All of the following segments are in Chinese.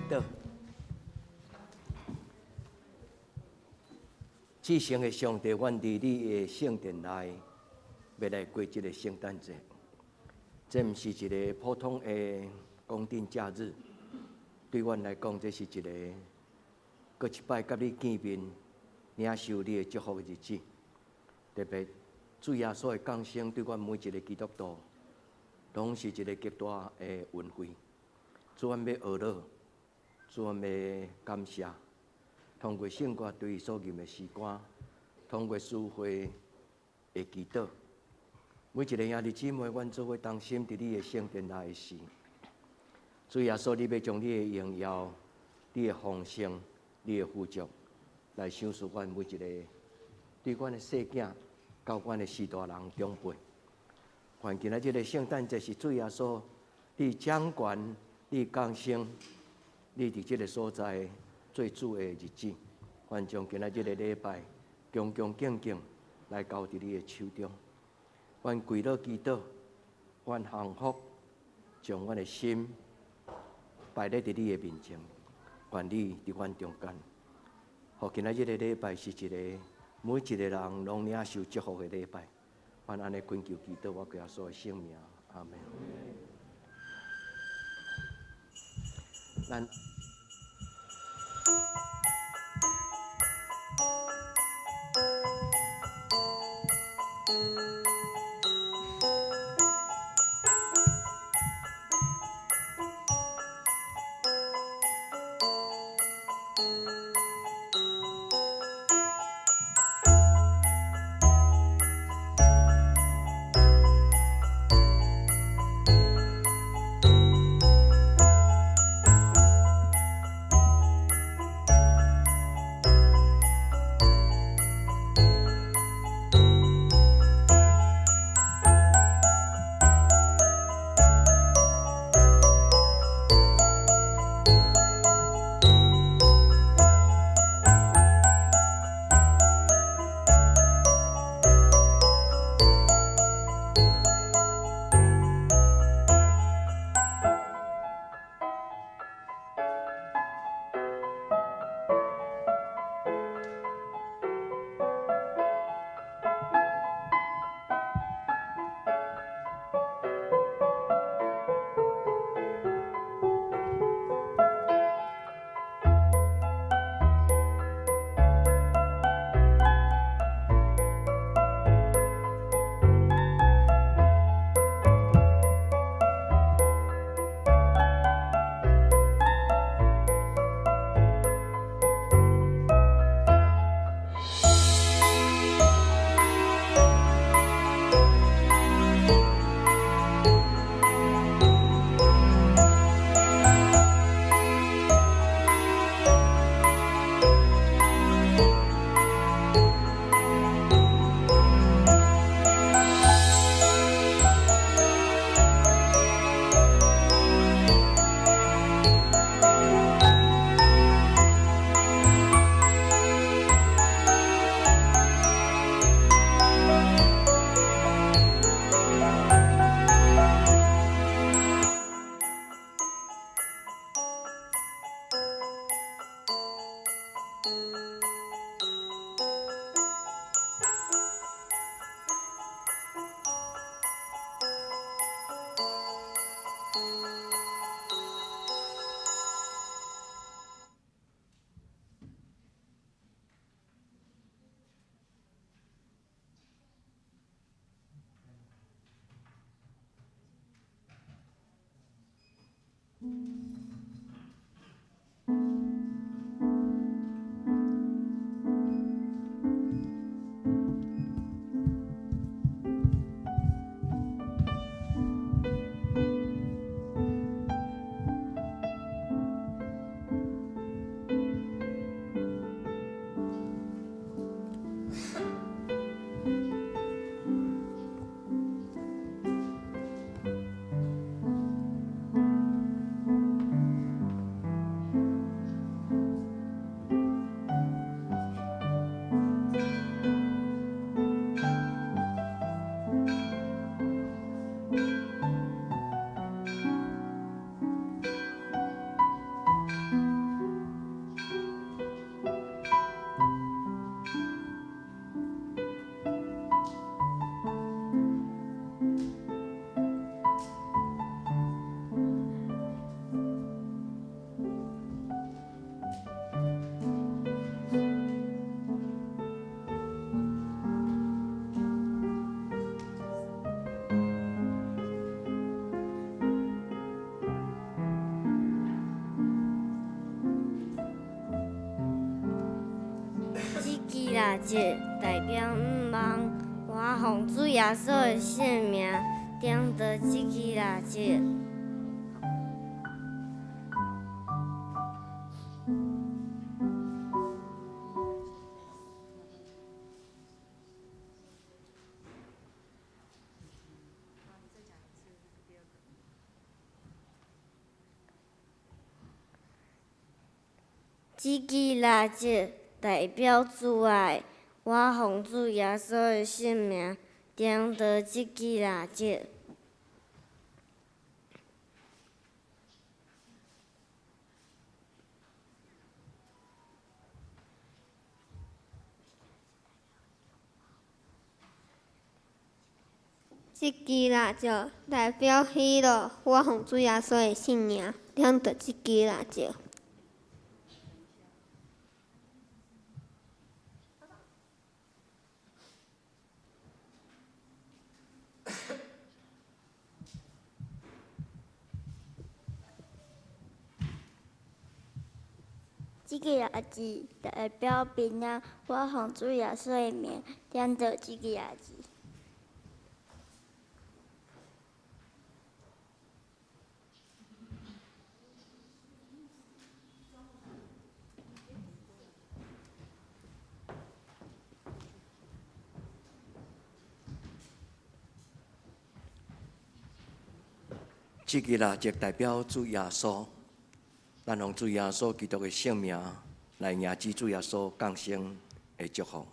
祷。至圣的上帝，阮伫你的圣殿内，要来过这个圣诞节。这毋是一个普通的公定假日，对阮来讲，这是一个搁一摆甲你见面、领受你的祝福的日子。特别主耶稣的降生，对阮每一个基督徒，拢是一个极大的恩惠。主，阮要学乐，主，阮要感谢。通过圣歌对伊所吟的诗歌，通过诗会的祈祷，每一个兄弟姊妹，阮做伙同心伫你的圣殿内的事。主耶稣，你要将你的荣耀、你的丰盛、你的富足，来赏赐阮每一个对阮的细囝到阮的士大人长辈。愿今仔日的圣诞节是主耶稣你掌权、你降生、你伫这个所在做主的日子。愿将今仔日的礼拜恭恭敬敬来交伫你的手中。愿跪落祈祷，愿幸福将阮的心摆咧伫你的面前。愿你伫阮中间，互今仔日的礼拜是一个每一个人拢领受祝福的礼拜。愿安尼恳求祈祷，我耶稣的圣名，阿门。咱。啦节，代表毋忘我奉主耶稣的性命，定得这支啦节。这支啦节代表主爱，我奉主耶稣的性命，定得这支啦节。这支啦节代表喜乐，我奉主耶稣的性命，定得这支啦节。这个日子代表平安，我奉主耶稣的名，定得这个日子。这个啦，就代表主耶稣，咱用主耶稣基督的性命来迎接主耶稣降生的祝福。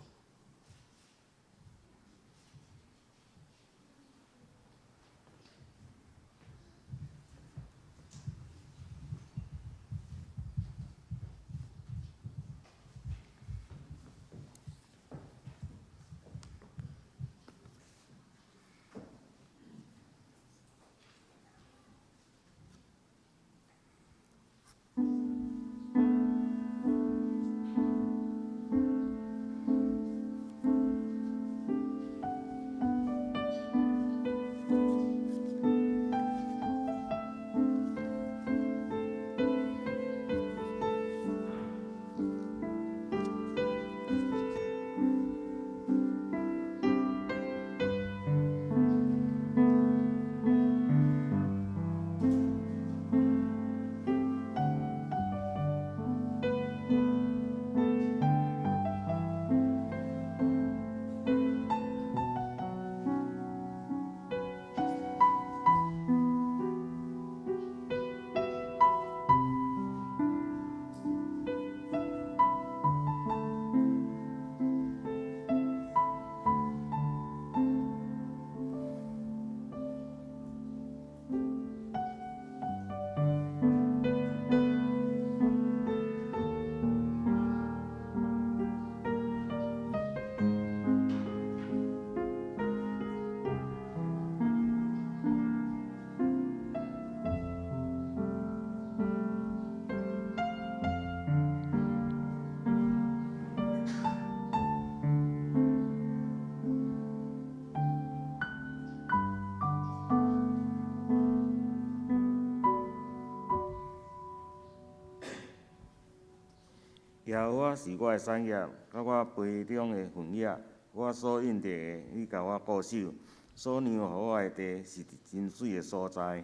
耶和华是我的产业，甲我杯中的份额。我所应得的，你甲我固守；所让予我的地，是真水的所在。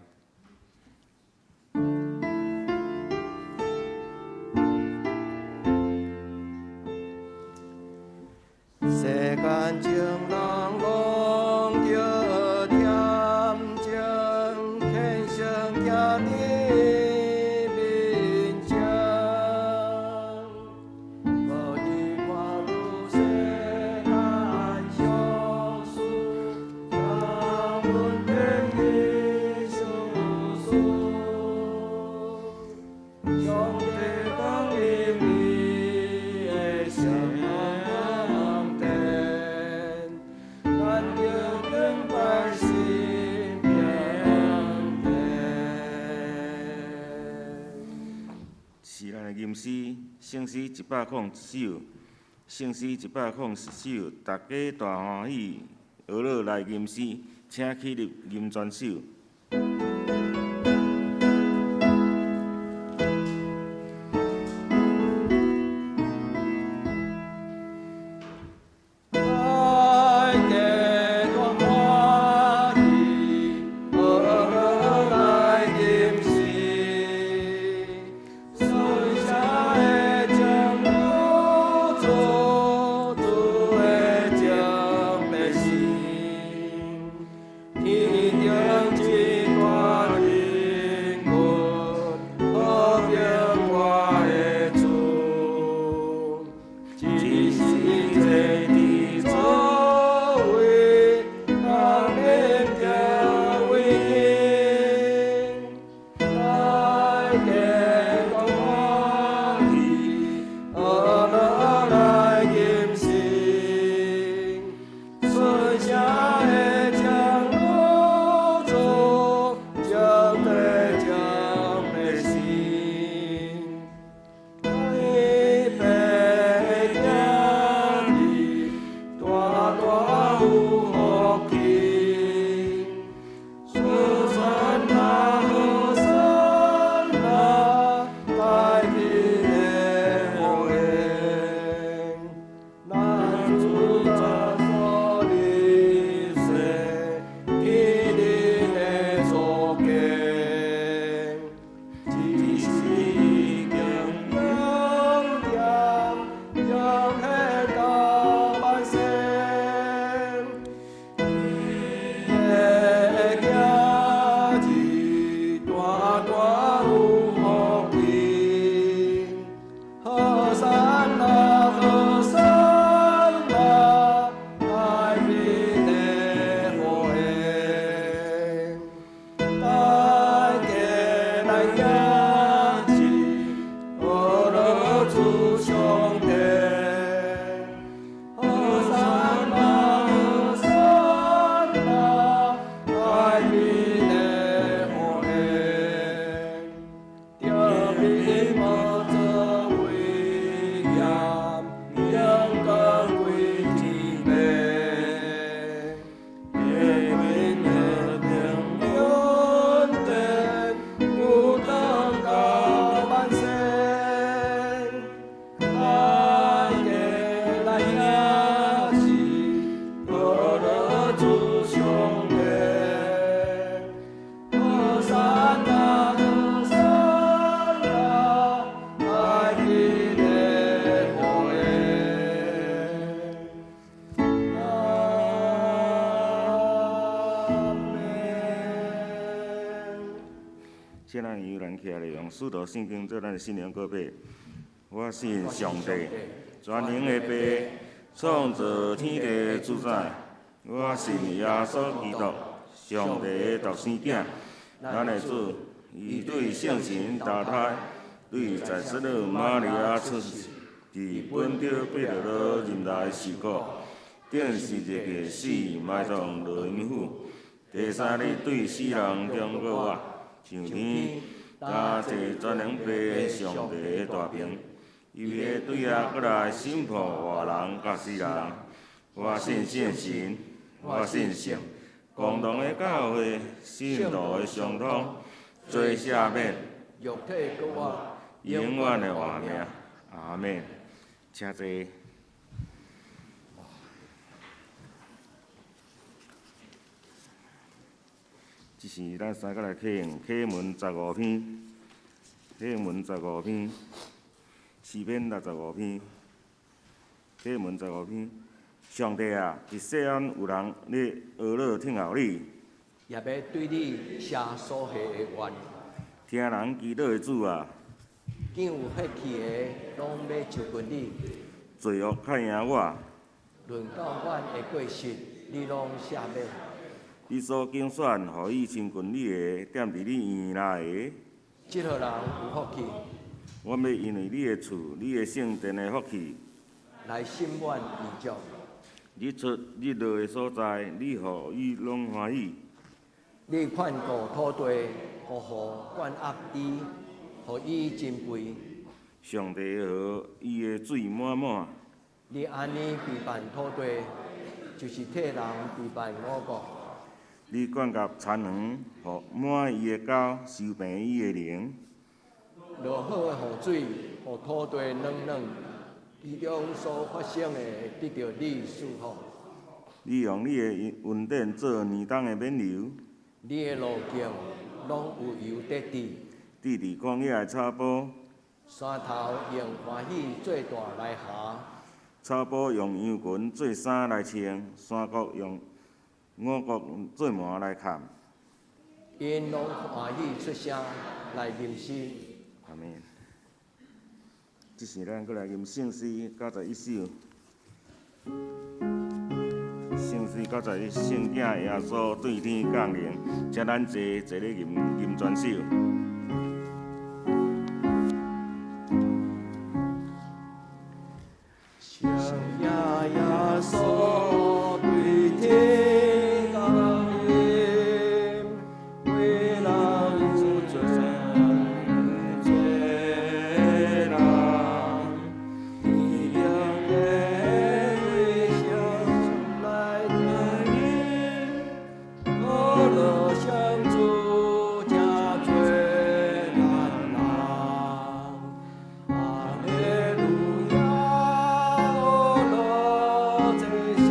世间情人望着恬静，虔诚行你面前。无你看如世间相思，让阮天意思思。上帝讲应你的心。是咱的吟诗，圣诗101首，圣诗101首，大家大欢喜，学乐来吟诗，请起立吟全首。主上帝，和善那和善那，来去的火耶。阿门。请咱由咱起来用使徒圣经做咱的信仰告白。我信上帝，全能的爸，创造天地的主宰。我信耶稣基督，上帝的独生子，咱的主，伊对圣神投胎，对在世的玛利亚出世，伫本着彼得罗任内受苦，顶十字架死，埋葬落阴府。第三日对死人中过活，上天担坐全能爸上帝的大屏。伊会对啊，过来审判活人甲死人。我信圣神，我信圣，共同的教会，信徒的相通，罪赦免，肉体搁我，永远的活命。阿门。请坐。这是咱三个来启用启文15篇，启文15篇。诗篇65篇，启文15篇。上帝啊，一世安有人咧学乐听候你，也要对你写所下的愿。听人祈祷的主啊，见有血气的，拢要求近你。罪恶较赢我，论到阮的过失，你拢赦免。你所竞选，互伊亲近你的，踮伫你院内的，即号人有福气，我要因为你的厝、你的圣殿的福气，来心愿意足。日出日落的所在，你互伊拢欢喜。你劝告土地，好好管压伊，互伊珍贵。上帝的河，伊的水满满。你安尼陪伴土地，就是替人陪伴我国。你管甲田园，互满伊的狗，收平伊的灵。落好的雨水，互土地软软，其中所发生的得到你祝福。你用你的恩典做年冬的免流，你的路径拢有油得滴，滴伫旷野的草坡，山头用欢喜做大来下，草坡用羊群做衫来穿，山谷用五谷做麻来砍。因拢欢喜出声来吟诗。阿门。这是咱过来吟圣诗91首。圣诗91，圣子耶稣对天降临，请咱坐咧吟全首。圣耶耶稣对天降临，为人有罪罪人，你用的微笑来对你，可乐相助加罪难郎。阿门路亚。人生。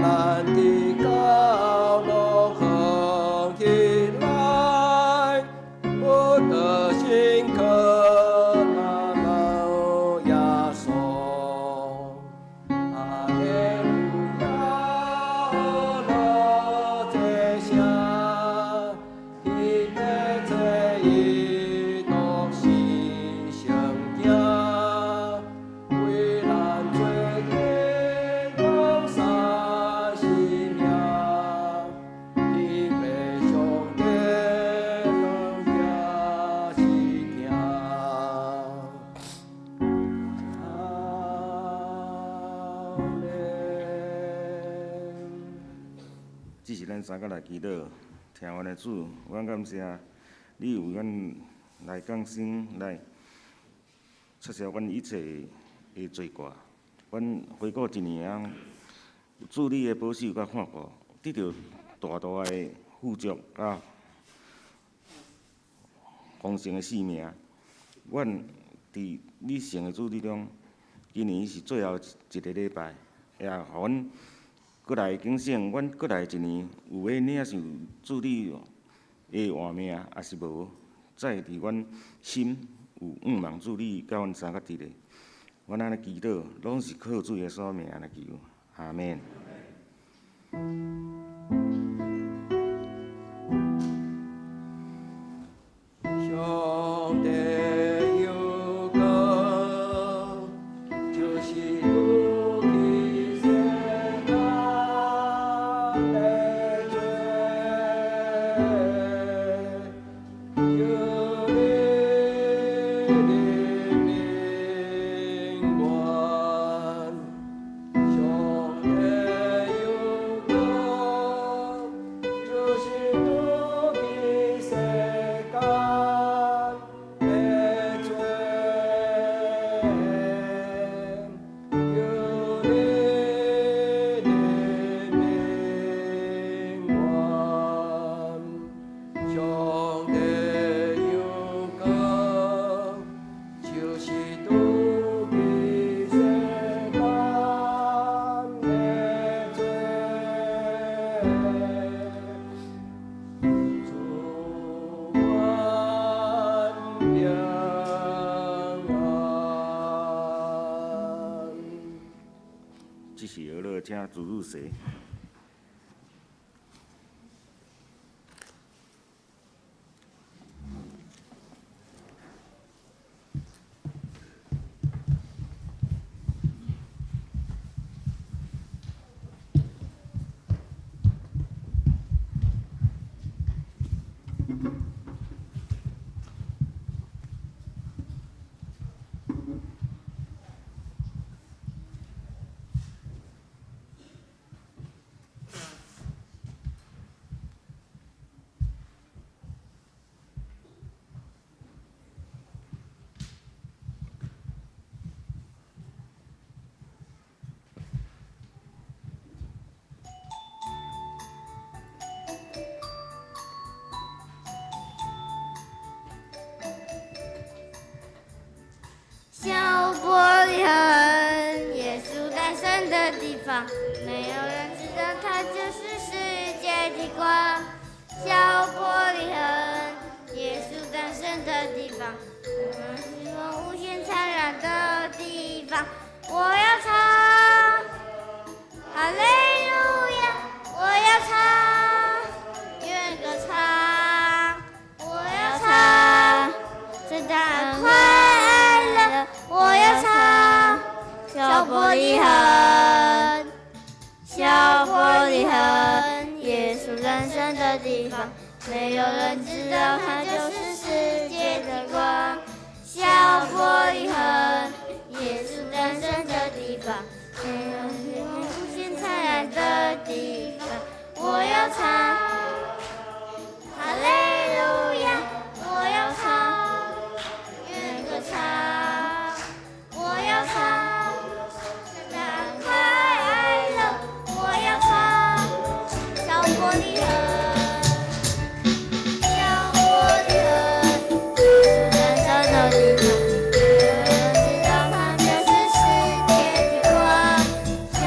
咱的高楼横起来，我的心可那么亚颂。哈利路亚，我在下，一代在一道是圣家，为咱做天光洒新命，一辈上帝人家是听。这是咱三个来祈祷，听阮的主，阮感谢你有阮来降生来撤销阮一切的罪过。阮回顾一年啊，主你的保守甲看顾，得到大大的富足甲丰盛的性命。阮伫你圣的主里中，今年是最后一个礼拜，也互阮过来警醒，阮过来一年有要领受主你的换命，还是无？再伫阮心有仰望主你，甲阮三个伫咧。阮安尼祈祷，拢是靠主耶稣名来求，阿免。上帝有个就是不给谁他的罪，有你的灵冠。上帝有个就是不给谁干的罪，有你的名冠。上帝有个就是不给谁干的罪。主万平安。这是学了，请主入席。小玻璃恒，耶稣诞生的地方，没有人知道他就是世界的光。小玻璃恒，耶稣诞生的地方，希望无限灿烂的地方。我要唱，哈利路亚！我要唱，愿歌唱，我要唱，圣诞快乐！我要唱，小玻璃恒，小玻璃恒，耶稣诞生的地方，没有人知道他就是世界的光。小玻璃恒，耶稣诞生的地方，没有人无限灿烂的地方。我要唱，哈利路亚！我要唱，愿歌唱。我要唱，圣诞快乐！我要唱，小玻璃恒，小玻璃恒，耶稣诞生的地方，没有人知道他就是世界的光。小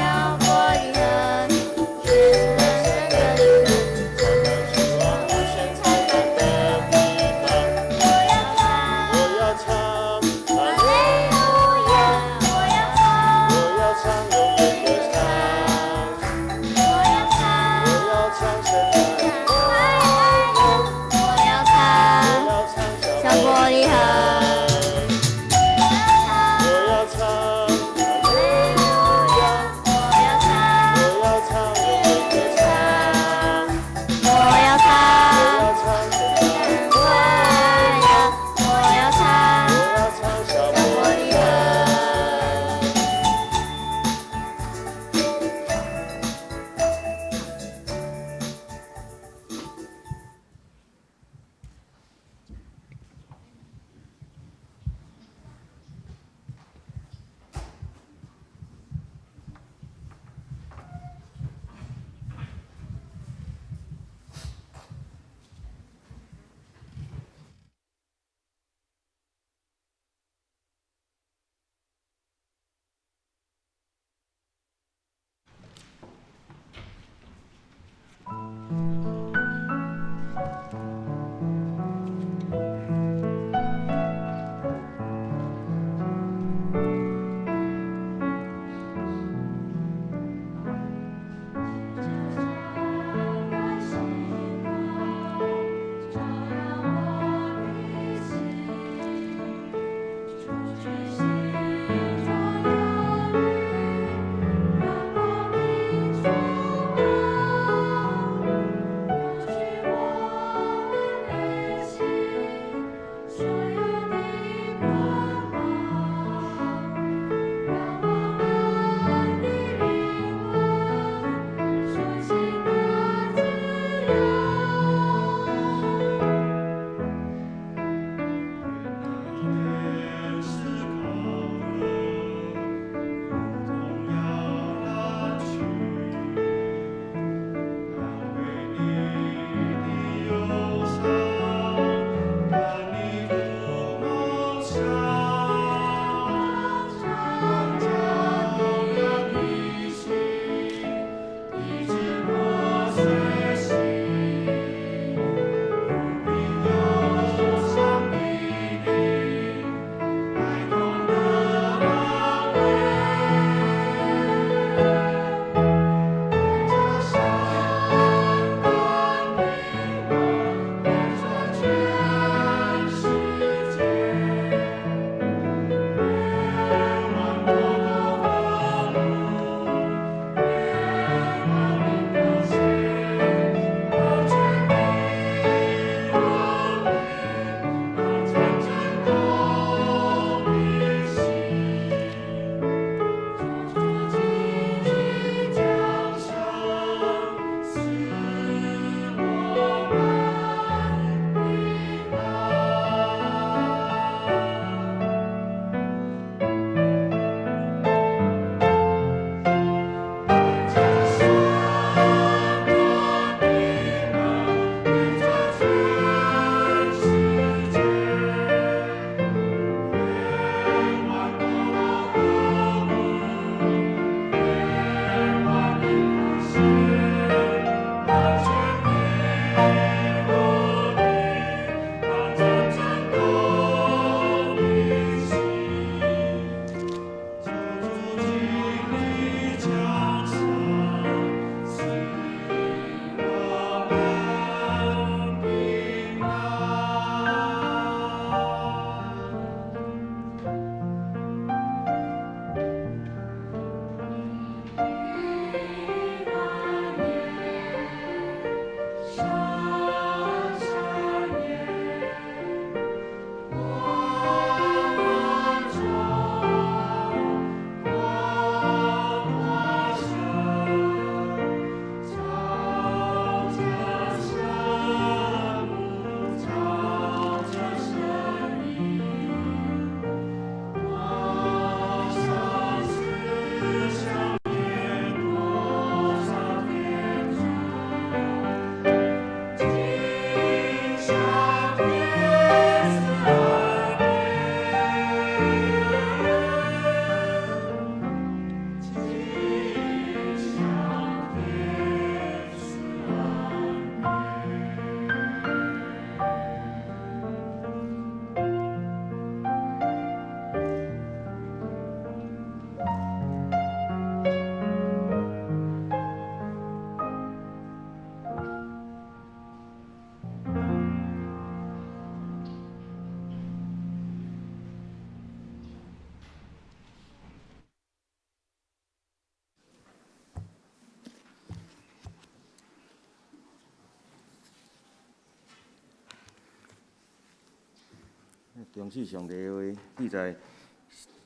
重视上帝的话，记在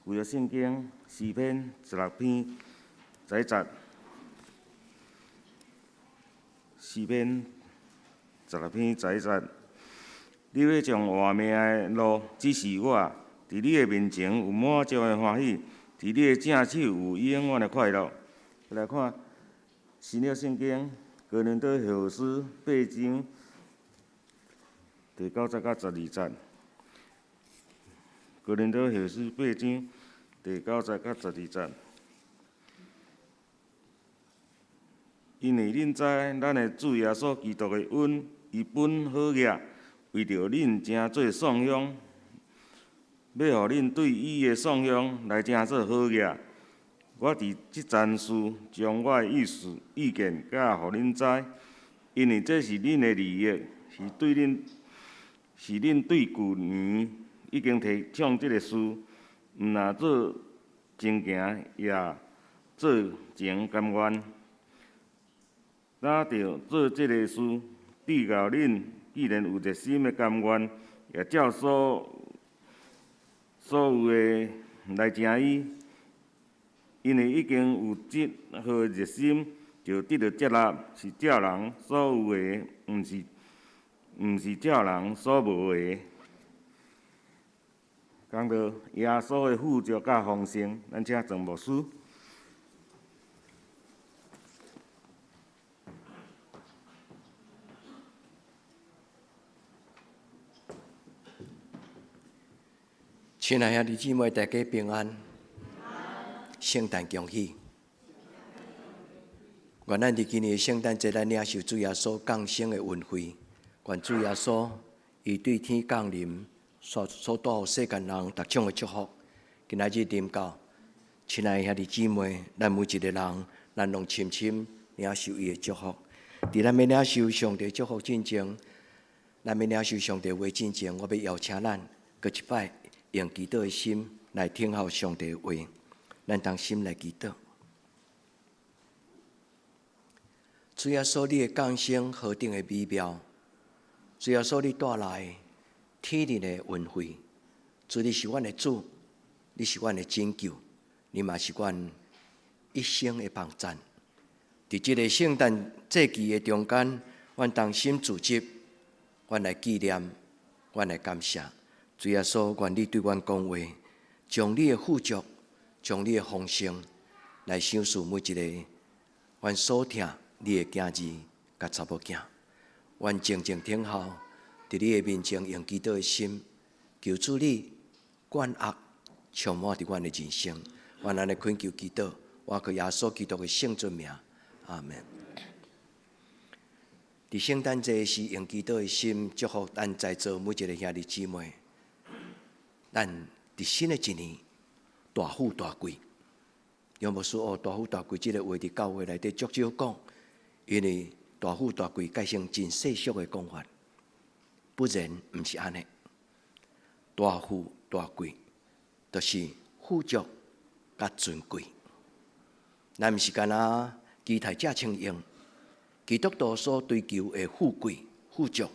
旧约圣经诗篇16篇10节。诗篇16篇10节，你要将活命的路指示我，伫你的面前有满足的欢喜，伫你的正手有永远的快乐。来看新约圣经哥林多后书8章第9节到12节。哥林多后书8章第9节到12节。因为恁知，咱的主耶稣基督的恩，伊本好业，为着恁正做颂香，要互恁对伊的颂香来正做好业。我伫即件事将我的意见甲互恁知，因为这是恁的利益，是恁对旧年已经提倡即个事，毋若做真行，也做情甘愿。咱着做即个事，致到恁既然有热心的甘愿，也照所有的来诚意，因为已经有即号热心，就得到接纳，是照人所有的，毋是照人所无的。讲到耶稣的富足甲丰盛，咱请郑牧师。亲爱兄弟姊妹，大家平安，圣诞恭喜！愿咱伫今年的圣诞节，咱领受主耶稣降生的恩惠。愿主耶稣伊对天降临，所带予世间人逐种的祝福。今仔日临到，亲爱兄弟姊妹，咱每一个人，咱拢深深领受伊的祝福。伫咱要领受上帝祝福之前，咱要领受上帝话之前，我要邀请咱搁一摆。用祈祷的心来听候上帝的话，咱同心来祈祷。主耶稣，你的降生何等的美妙！主耶稣，你带来天然的恩惠。主，你是阮的主，你是阮的拯救，你嘛是阮一生的帮赞。伫这个圣诞节期的中间，阮同心自责，阮来纪念，阮来感谢。主耶稣，愿你对阮讲话，将你的富足，将你的丰盛，来享受每一个阮所听你的囝儿甲查某囝。阮静静听候，伫你的面前用祈祷的心，求主你管握充满伫阮的人生。阮安尼恳求祈祷，我靠耶稣基督的圣尊名，阿门。伫圣诞节时，用祈祷的心祝福咱在座每一个兄弟姊妹。咱伫新的一年大富大贵，有无说大富大贵？这个话伫教会内底足少讲，因为大富大贵改成真世俗的讲法，不然毋是安尼。大富大贵，就是富足甲尊贵。咱毋是干那期待这称用，基督徒所追求的富贵、富足，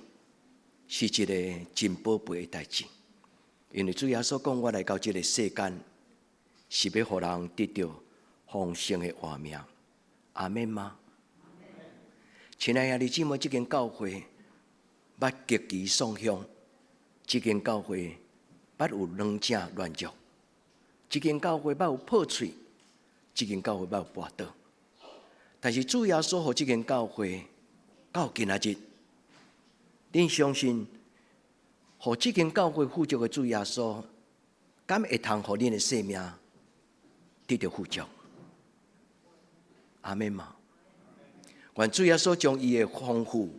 是一个真宝贝的代志。因为主耶稣讲，我来到这个世间，是要互人得到丰盛的活命。阿免吗？亲爱兄弟姊妹，这间教会捌极其颂香，这间教会捌有软正软弱，这间教会捌有破碎，这间教会捌有跋倒。但是主耶稣互这间教会到今仔日，恁相信？互这间教会富足的主耶稣，敢会通互恁的生命得到富足？阿免嘛？愿主耶稣将伊的丰富、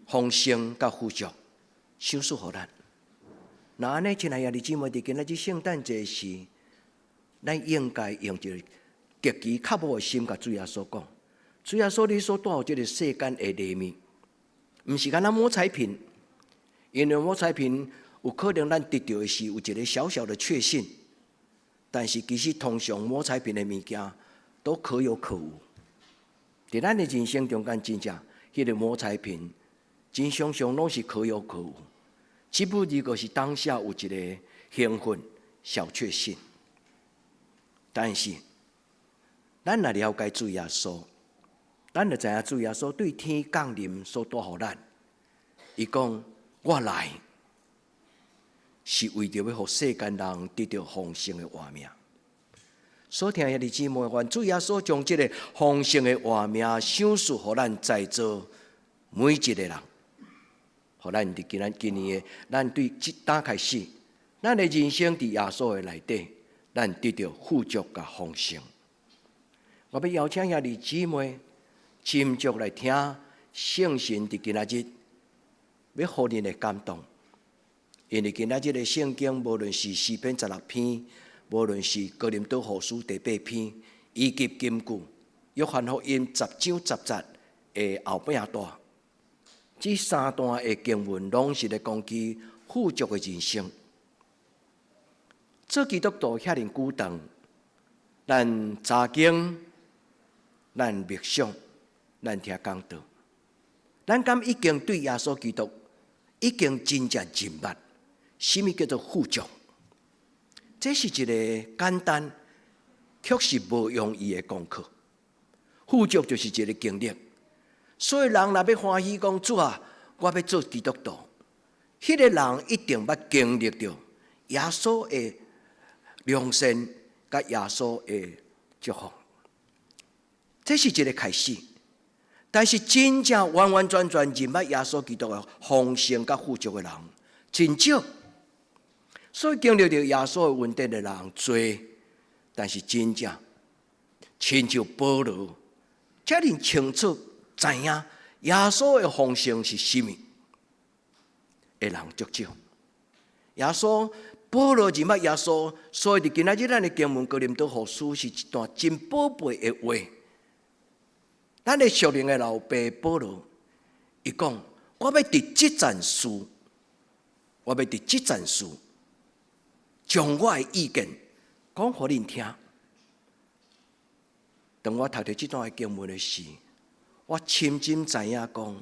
丰盛甲富足赏赐互咱。那安尼，亲爱兄弟姊妹，伫今仔日圣诞节时，咱应该用一个极其渴慕的心，甲主耶稣讲：主耶稣，你所带予这个世间的礼物，毋是干那摸彩品。因为摸彩品有可能咱得到的是有一个小小的确信，但是其实通常摸彩品的物件都可有可无。在咱的人生中间，真正迄个摸彩品，真常常拢是可有可无。只不过是当下有一个兴奋、小确幸。但是，咱若了解主耶稣，咱就知影主耶稣对天降临所带予咱。伊讲：我来是为着要互世间人得到丰盛的活命。所听兄弟姊妹，愿主耶稣将这个丰盛的活命赏赐予咱在座每一个人，互咱伫今年的咱对打开始，咱的人生伫耶稣的内底，咱得到富足甲丰盛。我要邀请兄弟姊妹斟酌来听圣神伫今仔日要互恁的感动，因为今仔日的圣经，无论是诗篇16篇，无论是哥林多后书第8篇，以及金句约翰福音10章10節的後半段，這3段的經文攏是咧講起富足的人生。做基督徒遐尼久長，咱查經，咱默想，咱聽講道，咱敢已經對耶穌基督已經真正認捌，什麼叫做富足？這是一個簡單，卻是無容易的功課。富足就是一個經歷，所以人若要歡喜講主啊，我要做基督徒，迄個人一定要經歷到耶穌的良善，甲耶穌的祝福。這是一個開始，但是真正完完全全認捌耶穌基督的豐盛甲富足的人真少。所以經歷到耶穌的恩典的人多，但是真正親像保羅，遮爾清楚知影耶穌的豐盛是什麼的人足少。耶穌保羅認捌耶穌，所以伫今仔日咱的經文哥林多後書是一段真寶貝的話。咱的屬靈的老爸保羅，伊講：我要佇這件事，我要佇這件事。將我的意見講給恁聽。當我讀到這段經文的時，我深深知影講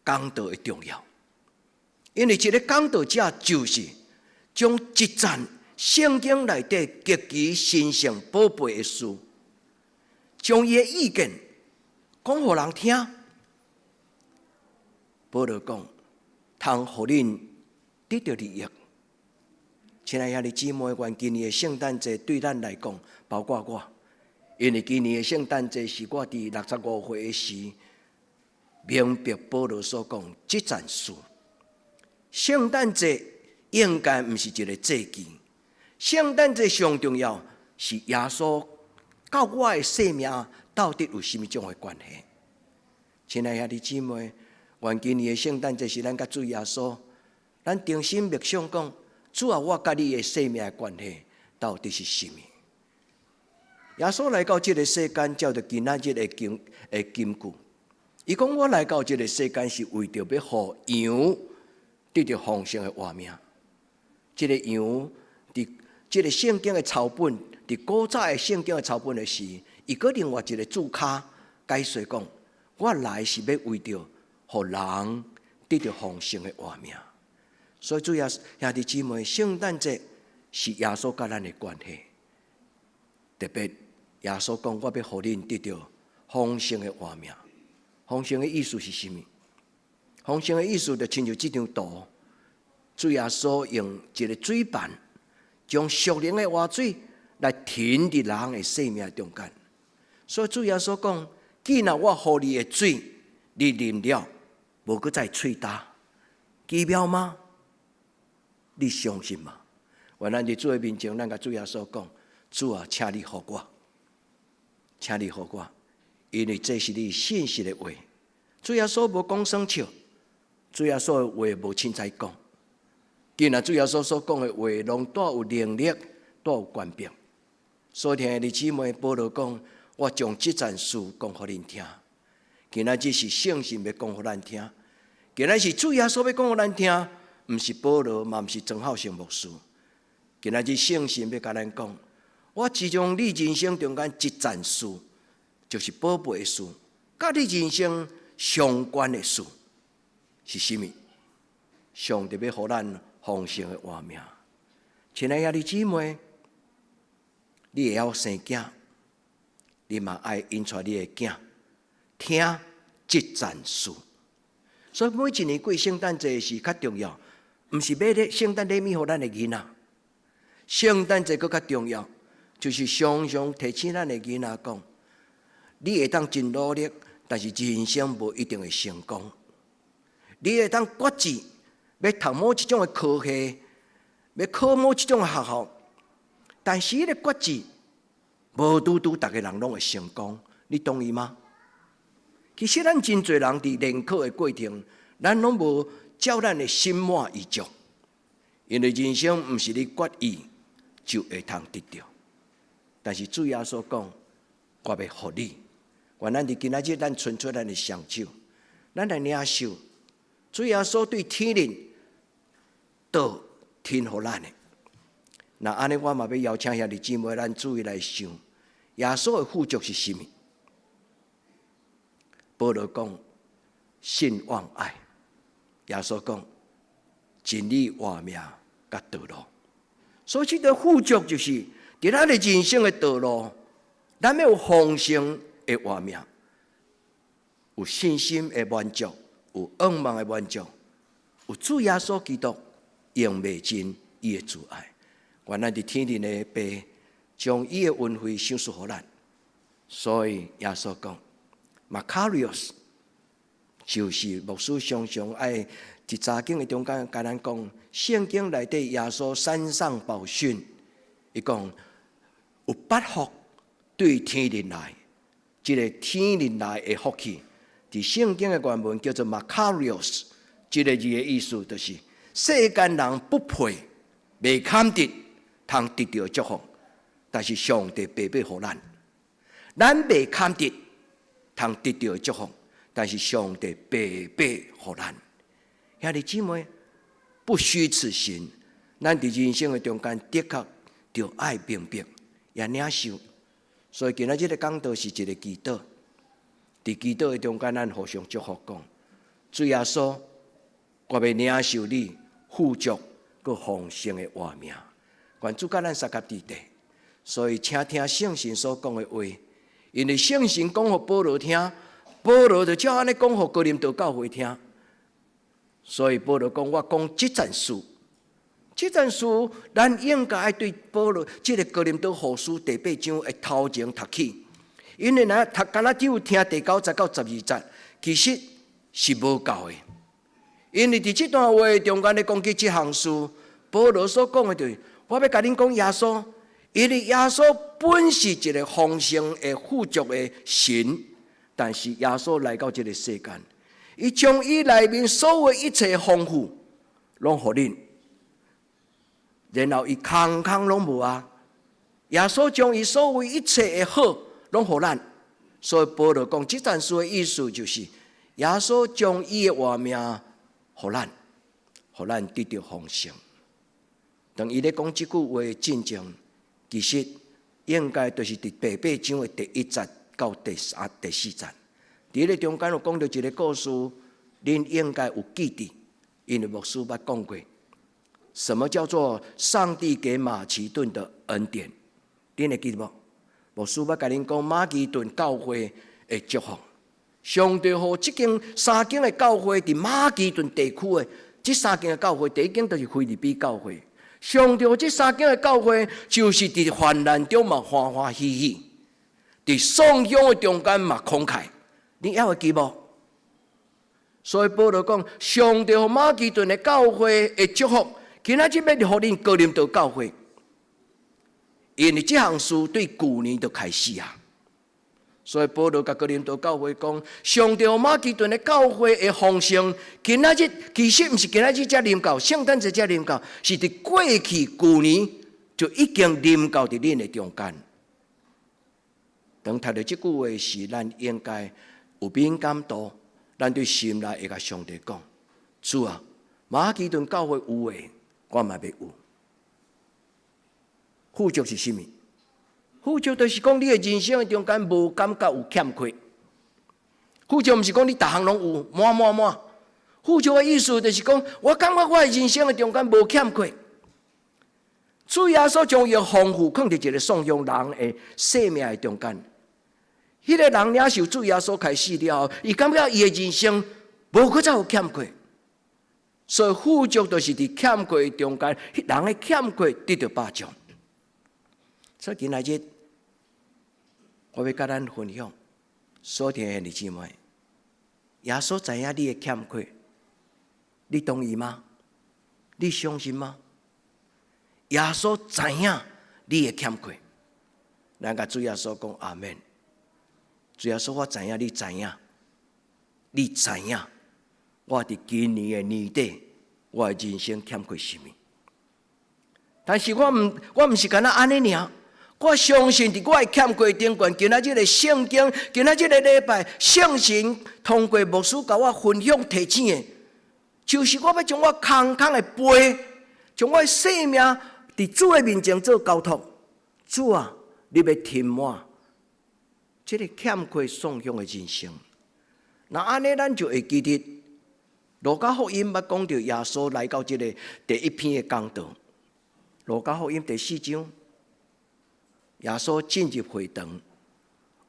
講道的重要，因為一個講道者就是將一件聖經內底極其神聖寶貝的事，將伊的意見講給人聽。保羅講，通互恁得到利益。親愛兄弟姊妹，願今年的聖誕節對咱來講，包括我，因為今年的聖誕節是我伫65歲的時，明白保羅所講這件事。聖誕節應該唔是一個節期，聖誕節上重要是耶穌到我的生命到底有什麼種的關係？親愛兄弟姊妹，願今年的聖誕節是咱甲主耶穌，咱定心默想講。主啊，我甲你的生命的關係到底是什麼？耶穌來到這個世間，照着今仔日的金句，伊講我來到這個世間是為着要互羊得到豐盛的活命。這個羊佇這個聖經的草本，佇古早的聖經的草本的時，伊個另外一個注腳解說講，我來是要為着互人得到豐盛的活命。所以主要兄弟姊妹，聖誕節是耶穌甲咱的關係。特別耶穌講，我要互恁得到豐盛的活命。豐盛的意思是什麼？豐盛的意思就親像這張圖，主耶穌用一個水盤，將屬靈的活水來停佇人的生命中間。所以主耶穌講，既然我互你的水，你啉了，無閣再喙焦，奇妙嗎？你相信嗎？願咱伫主的面前，咱甲主耶穌講：主啊，請你互我，請你互我，因為這是你信實的話。主耶穌無講耍笑，主耶穌的話無凊彩講。既然主耶穌所講的話，攏帶有能力，帶有權柄。所以聽兄弟姊妹，保羅講：我將這件事講給恁聽。今仔日是聖神要講給咱聽，今仔是主耶穌要講給咱聽。毋是保羅，嘛毋是曾浩成牧師。今仔日聖神要甲咱講，我只將你人生中間一件事，就是寶貝的事，甲你人生相關的事是什麼？上帝要予咱豐盛的活命。亲爱兄弟姊妹，你会晓生囝，你嘛爱引出你的囝听这赞书。所以每一年过圣诞节是较重要，毋是买咧圣诞礼物互咱的囡仔。圣诞节佫较重要，就是常常提醒咱的囡仔讲，你会当真努力，但是人生无一定会成功。你会当决志要读某一种的科系，要考某一种的学校，但是迄个决志无拄拄逐个人拢会成功，你同意吗？其实咱真侪人伫联考的过程，咱拢无照咱的心满意足，因为人生毋是你决意就会通得到。但是主耶稣讲，我要互你，愿咱伫今仔日咱伸出咱的双手，咱来领受主耶稣对天灵道天互咱的。那安尼，我嘛要邀请兄弟姊妹，咱注意来想，耶稣的富足是甚么？保罗讲信望爱，耶稣讲真理活命甲道路。所以这个富足就是伫咱的人生的道路，咱要有丰盛的活命，有信心的满足，有愿望的满足，有主耶稣基督用未尽伊的慈爱。愿咱伫天灵的爸将伊的恩惠赏赐互咱。所以耶稣讲，Macarius 就是牧师常常爱伫查经的中间甲咱讲，圣经内底耶稣山上宝训，伊讲有8福对天灵来，即个天灵来的福气，伫圣经的原文叫做 Macarius， 即个字的意思就是世间人不配、未堪得，通得到祝福，但是上帝白白互咱，咱未堪得，通得到祝福，但是上帝白白互咱。兄弟姊妹，不虚此行，咱伫人生的中间的确着爱明白，也领受。所以今仔日的讲道是一个祈祷，伫祈祷的中间，咱互相祝福讲：主耶稣，我要领受你富足佮丰盛的活命。愿主甲咱三甲伫地。所以请听圣神所讲的话，因为圣神讲互保罗听，保罗就照安尼讲互哥林多教会听。所以保罗讲，我讲这件事，咱应该爱对保罗这个哥林多后书第8章的头前读起，因为若读敢若只有听第9节到12节，其实是无够的。因为伫这段话中间咧讲起这项事，保罗所讲的就是，我要甲恁讲耶稣，因为耶稣本是一个丰盛的富足的神，但是耶稣来到这个世间。伊将伊内面所有一切丰富，拢互恁，然后伊空拢无啊。耶稣将伊所有一切的好，拢互咱。所以保罗讲，这件事的意思就是，耶稣将伊的活命互咱，互咱得到丰盛。当伊咧讲这句话真正，其实应该就是伫第8章的第1节到第4节。伫咧中间有讲到一个故事，恁应该有记得，因为牧师捌讲过，什么叫做上帝给马其顿的恩典？恁会记得无？牧师捌甲恁讲马其顿教会的祝福，上帝互即间3间的教会伫马其顿地区的，这3间的教会，第一间就是腓立比教会。上帝这3间的教会，就是伫患难中嘛欢欢喜喜，伫丧丧的中间嘛慷慨。你还会记无？所以保罗讲，上帝和马其顿的教会的祝福，今仔日要互恁哥林多教会，因为这项事对旧年就开始啊。所以保罗甲哥林多教会讲，上帝和马其顿的教会的丰盛，今仔日其实毋是今仔日才临到，圣诞节才临到，是伫过去旧年就已经临到伫恁的中间。当读到这句话时，咱应该有敏感度，咱对心内会甲上帝讲：主啊，马其顿教会有诶，我嘛要有。富足是甚么？富足就是讲你诶人生中间无感觉有欠缺。富足毋是讲你逐项拢有满。富足诶意思就是讲，我感觉我诶人生诶中间无欠缺。主耶稣将伊丰富放伫一个送向人的生命的中间。迄个人领受主耶稣开始了后，伊感觉伊的人生无搁再有欠缺，所以富足就是伫欠缺的中间，人的欠缺得到饱足。所以今仔日，我要甲咱分享，所听的兄弟姊妹，耶稣知影你的欠缺，你同意吗？你相信吗？耶稣知影你的欠缺，咱甲主耶稣讲阿们。主耶稣，我知影，你知影，你知影，我伫今年的年底，我的人生欠缺什么？但是我毋是干那安尼尔，我相信伫我的欠缺顶悬，今仔日的圣经，今仔日的礼拜，圣神通过牧师甲我分享提醒的，就是我要将我空的杯，将我的生命伫主的面前做交托。主啊，你要填满这个欠缺送向的人生。那安尼，咱就会记得路加福音捌讲到耶稣来到这个第一篇的讲道。路加福音第4章，耶稣进入会堂，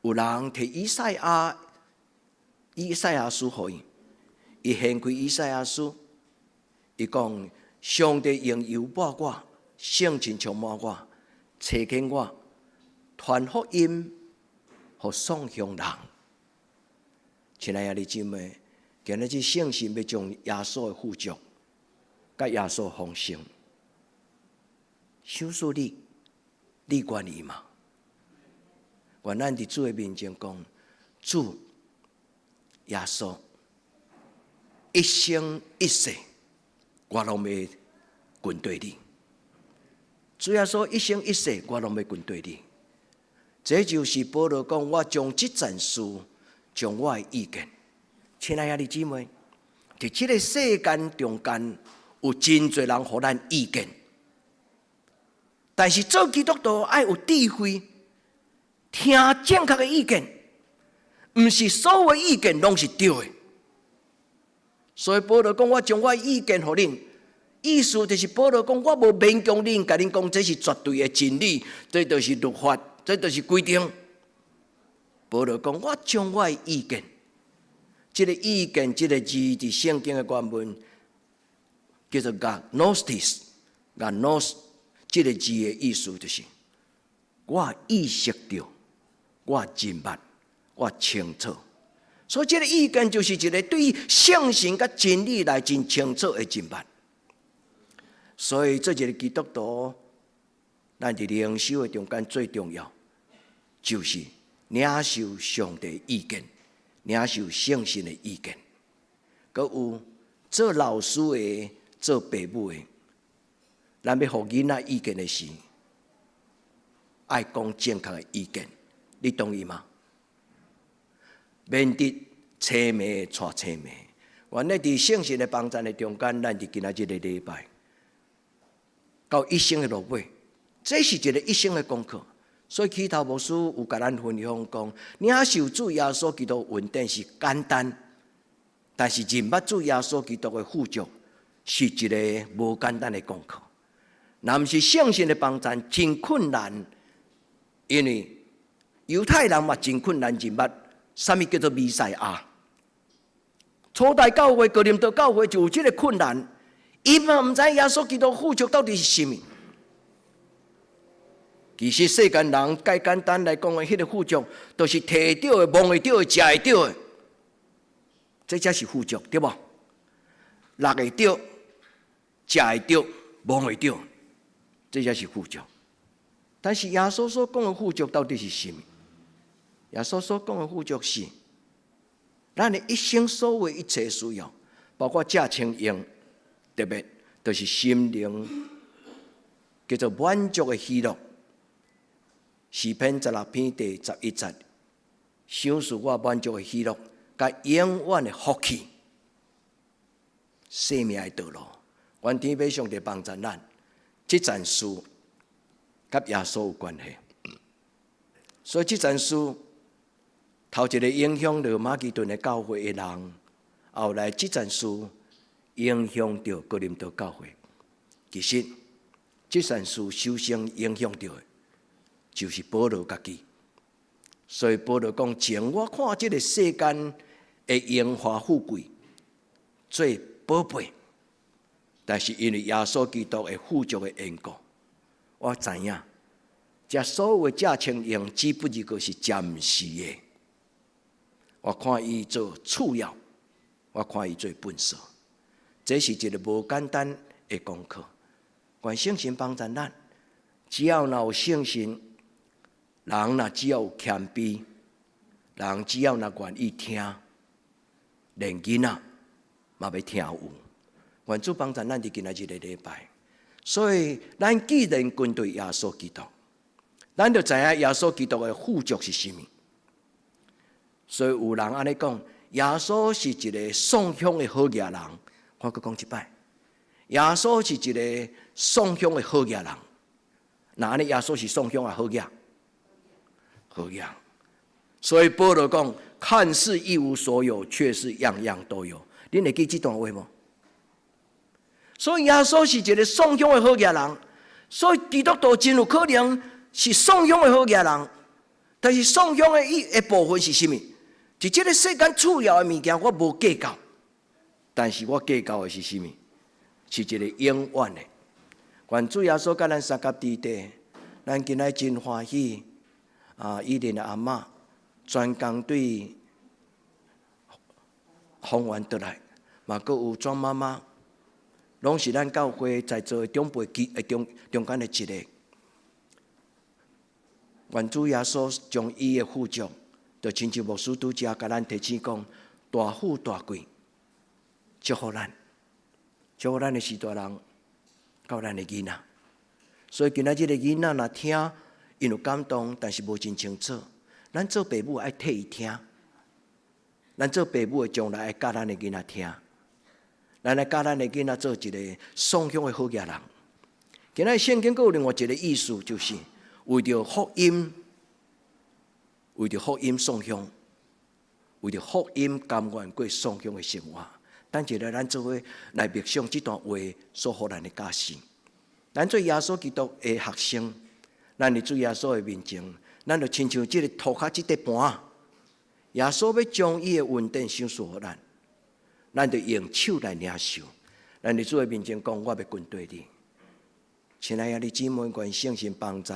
有人摕以赛亚书给伊，伊掀开以赛亚书，伊讲：上帝用油抹我，圣灵充满我，差遣我，传福音。和送向人，亲爱的姊妹，今日这圣神要将耶稣的富足，甲耶稣丰盛。小说你愿意吗？愿咱伫主的面前讲，主耶稣，一生一世，我拢要跟对你。主耶稣，一生一世，我拢要跟对你。这就是保罗讲，我将这件事，将我的意见，亲爱的姊妹，在这个世间中间，有真侪人互咱意见，但是做基督徒爱有智慧，听正确的意见，毋是所有的意见拢是对的。所以保罗讲，我将我的意见互恁，意思就是保罗讲，我无勉强恁，甲恁讲这是绝对的真理，这就是律法。这就是规定。保罗讲，我将我的意见，这个意见，这个字伫圣经的原文叫做 gnostis，gnos， 这个字的意思就是，我意识到，我明白，我清楚。所以这个意见就是一个对于圣神甲真理来真清楚的明白。所以做一个基督徒，咱伫灵修的中间最重要，就是领受上帝的意见，领受圣神的意见。阁有做老师的、做父母的，咱要互囡仔意见的时，爱讲正确的意见，你同意吗？免得青梅带青梅。原来伫圣神的帮助的中间，咱伫今仔日的礼拜，到一生的落尾。这是一个一生的功课，所以起头牧师有甲咱分享讲，领受主耶稣基督恩典是简单，但是认捌主耶稣基督的富足是一个无简单的功课。若毋是圣神的帮助，真困难，因为犹太人嘛真困难认捌什么叫做弥赛亚。初代教会、哥林多教会就有这个困难，伊嘛毋知耶稣基督富足到底是什么。其实世间人介简单来讲的，迄个富足，都是摕到的、摸会到的、食会到的，这才是富足，对无？落会到、食会到、摸会到，这才是富足。但是耶稣所讲的富足到底是什么？耶稣所讲的富足是，咱的一生所有一切需要，包括食穿用，特别就是心灵叫做满足的喜乐。诗篇16篇第11节，享受我满足的喜乐，甲永远的福气，生命的道路。愿天父上帝帮助咱，这件事甲耶稣有关系。所以这件事头一个影响罗马其顿的教会的人，后来这件事影响到哥林多教会。其实这件事首先影响到的，就是保罗家己。所以保罗讲：前我看这个世间的荣华富贵最宝贝，但是因为耶稣基督的富足的缘故，我知影，这所有的这情形只不过是暂时的。我看伊做次要，我看伊做本色。这是一个无简单的功课。愿圣神帮助咱，只要有信心，人若只要有谦卑，人只要愿意听，连囡仔嘛要听有。愿主帮助咱伫今仔日的礼拜。所以，咱既然跟对耶稣基督，咱就知影耶稣基督的富足是甚物。所以有人安尼讲，耶稣是一个送香的好野人。我阁讲一摆，耶稣是一个送香的好野人。那安尼，耶稣是送香啊好野，好野。所以保罗讲，看似一无所有，却是样样都有。恁会记这段话无？所以耶稣是一个送香的好野人。所以基督徒真有可能是送香的好野人，但是送香的一部分是甚物？是这个世间次要的物件，我无计较，但是我计较的是甚物？是一个永远的。愿主耶稣甲咱三甲伫地，咱今仔真欢喜伊莲的阿嬷专工对丰原倒来，嘛阁有庄妈妈，拢是咱教会在座的长辈中间的一个。愿主耶稣将伊的富足，就亲像牧师拄则甲咱提醒讲，大富大贵，祝福咱，祝福咱的许大人，到咱的囡仔。所以今仔日的囡仔若听，因有感动，但是无真清楚。咱做父母爱替伊听，咱做父母的将来爱教咱的囡仔听，咱来教咱的囡仔做一个送香的好野人。今仔圣经阁有另外一个意思，就是为着福音，为着福音送香，为着福音甘愿过送香的生活。等一下，咱做伙来默想这段话所予咱的教示。咱做耶稣基督的学生，咱伫主耶稣的面前，咱就亲像这个涂骹这块盘，耶稣要将伊的恩典赏赐予咱，咱就用手来领受。咱伫主的面前讲，我要跟对你。亲爱的姊妹，愿圣神帮助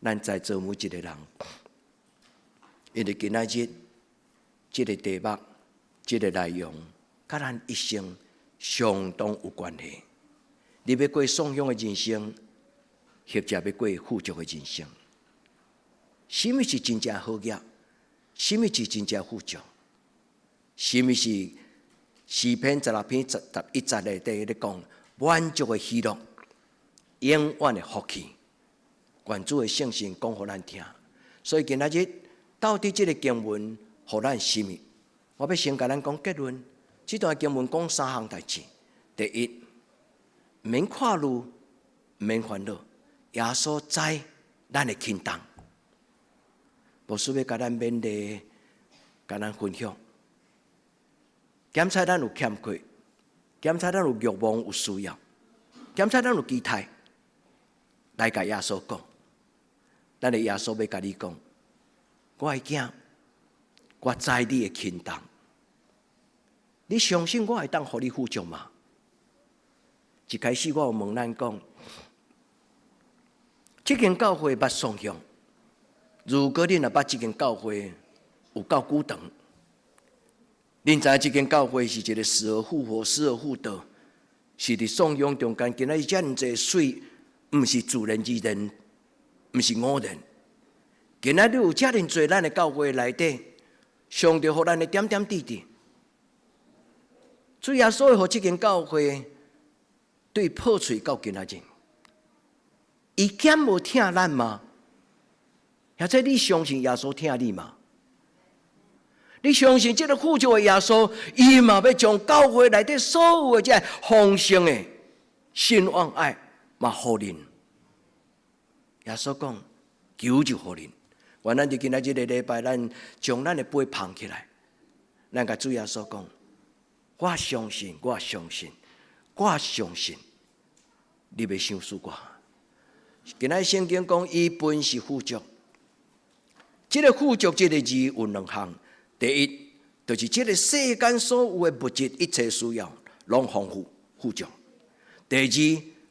咱在座每一个人，因为今仔日这个题目、这个内容，甲咱一生相当有关系。你要过送香的人生，或者要过富足的人生。什么是真正好业？什么是真正富足？什么是诗篇16篇11节的底咧讲满足的喜乐、永远的福气？愿主的圣神讲予咱听。所以今仔日到底这个经文予咱什么？我要先甲咱讲结论。这段经文讲3项代志。第一，唔免看路，唔免烦恼，耶稣知咱的轻重。牧师要甲咱勉励，甲咱分享，检查咱有欠缺，检查咱有欲望有需要，检查咱有期待，来甲耶稣讲。咱的耶稣要甲你讲，我的囝，我知你的轻重，你相信我会当互你富足吗？一开始我有问咱讲，这间教会捌送香，如果恁若捌这间教会有够久长，恁知影这间教会是一个死而复活、死而复得，是伫送香中间，今仔日遮尔济水，毋是自然而然，毋是偶然。今仔日有遮尔济咱的教会内底，上帝互咱的点点滴滴，主耶稣会互这间教会对破碎到今仔日，伊减无听咱吗？或者你相信耶稣听你吗？你相信这个富足的耶稣，伊嘛要将教会内底所有的这丰盛的信望爱嘛，互恁。耶稣讲，求就互恁。愿咱伫今仔日的礼拜，咱将咱的杯捧起来，咱甲主耶稣讲：我相信，我相信，我相信，你要赏赐我。今仔圣经讲，伊本是富足。这个富足这个字有两项，第一，就是这个世间所有的物质一切需要，拢丰富富足。第二，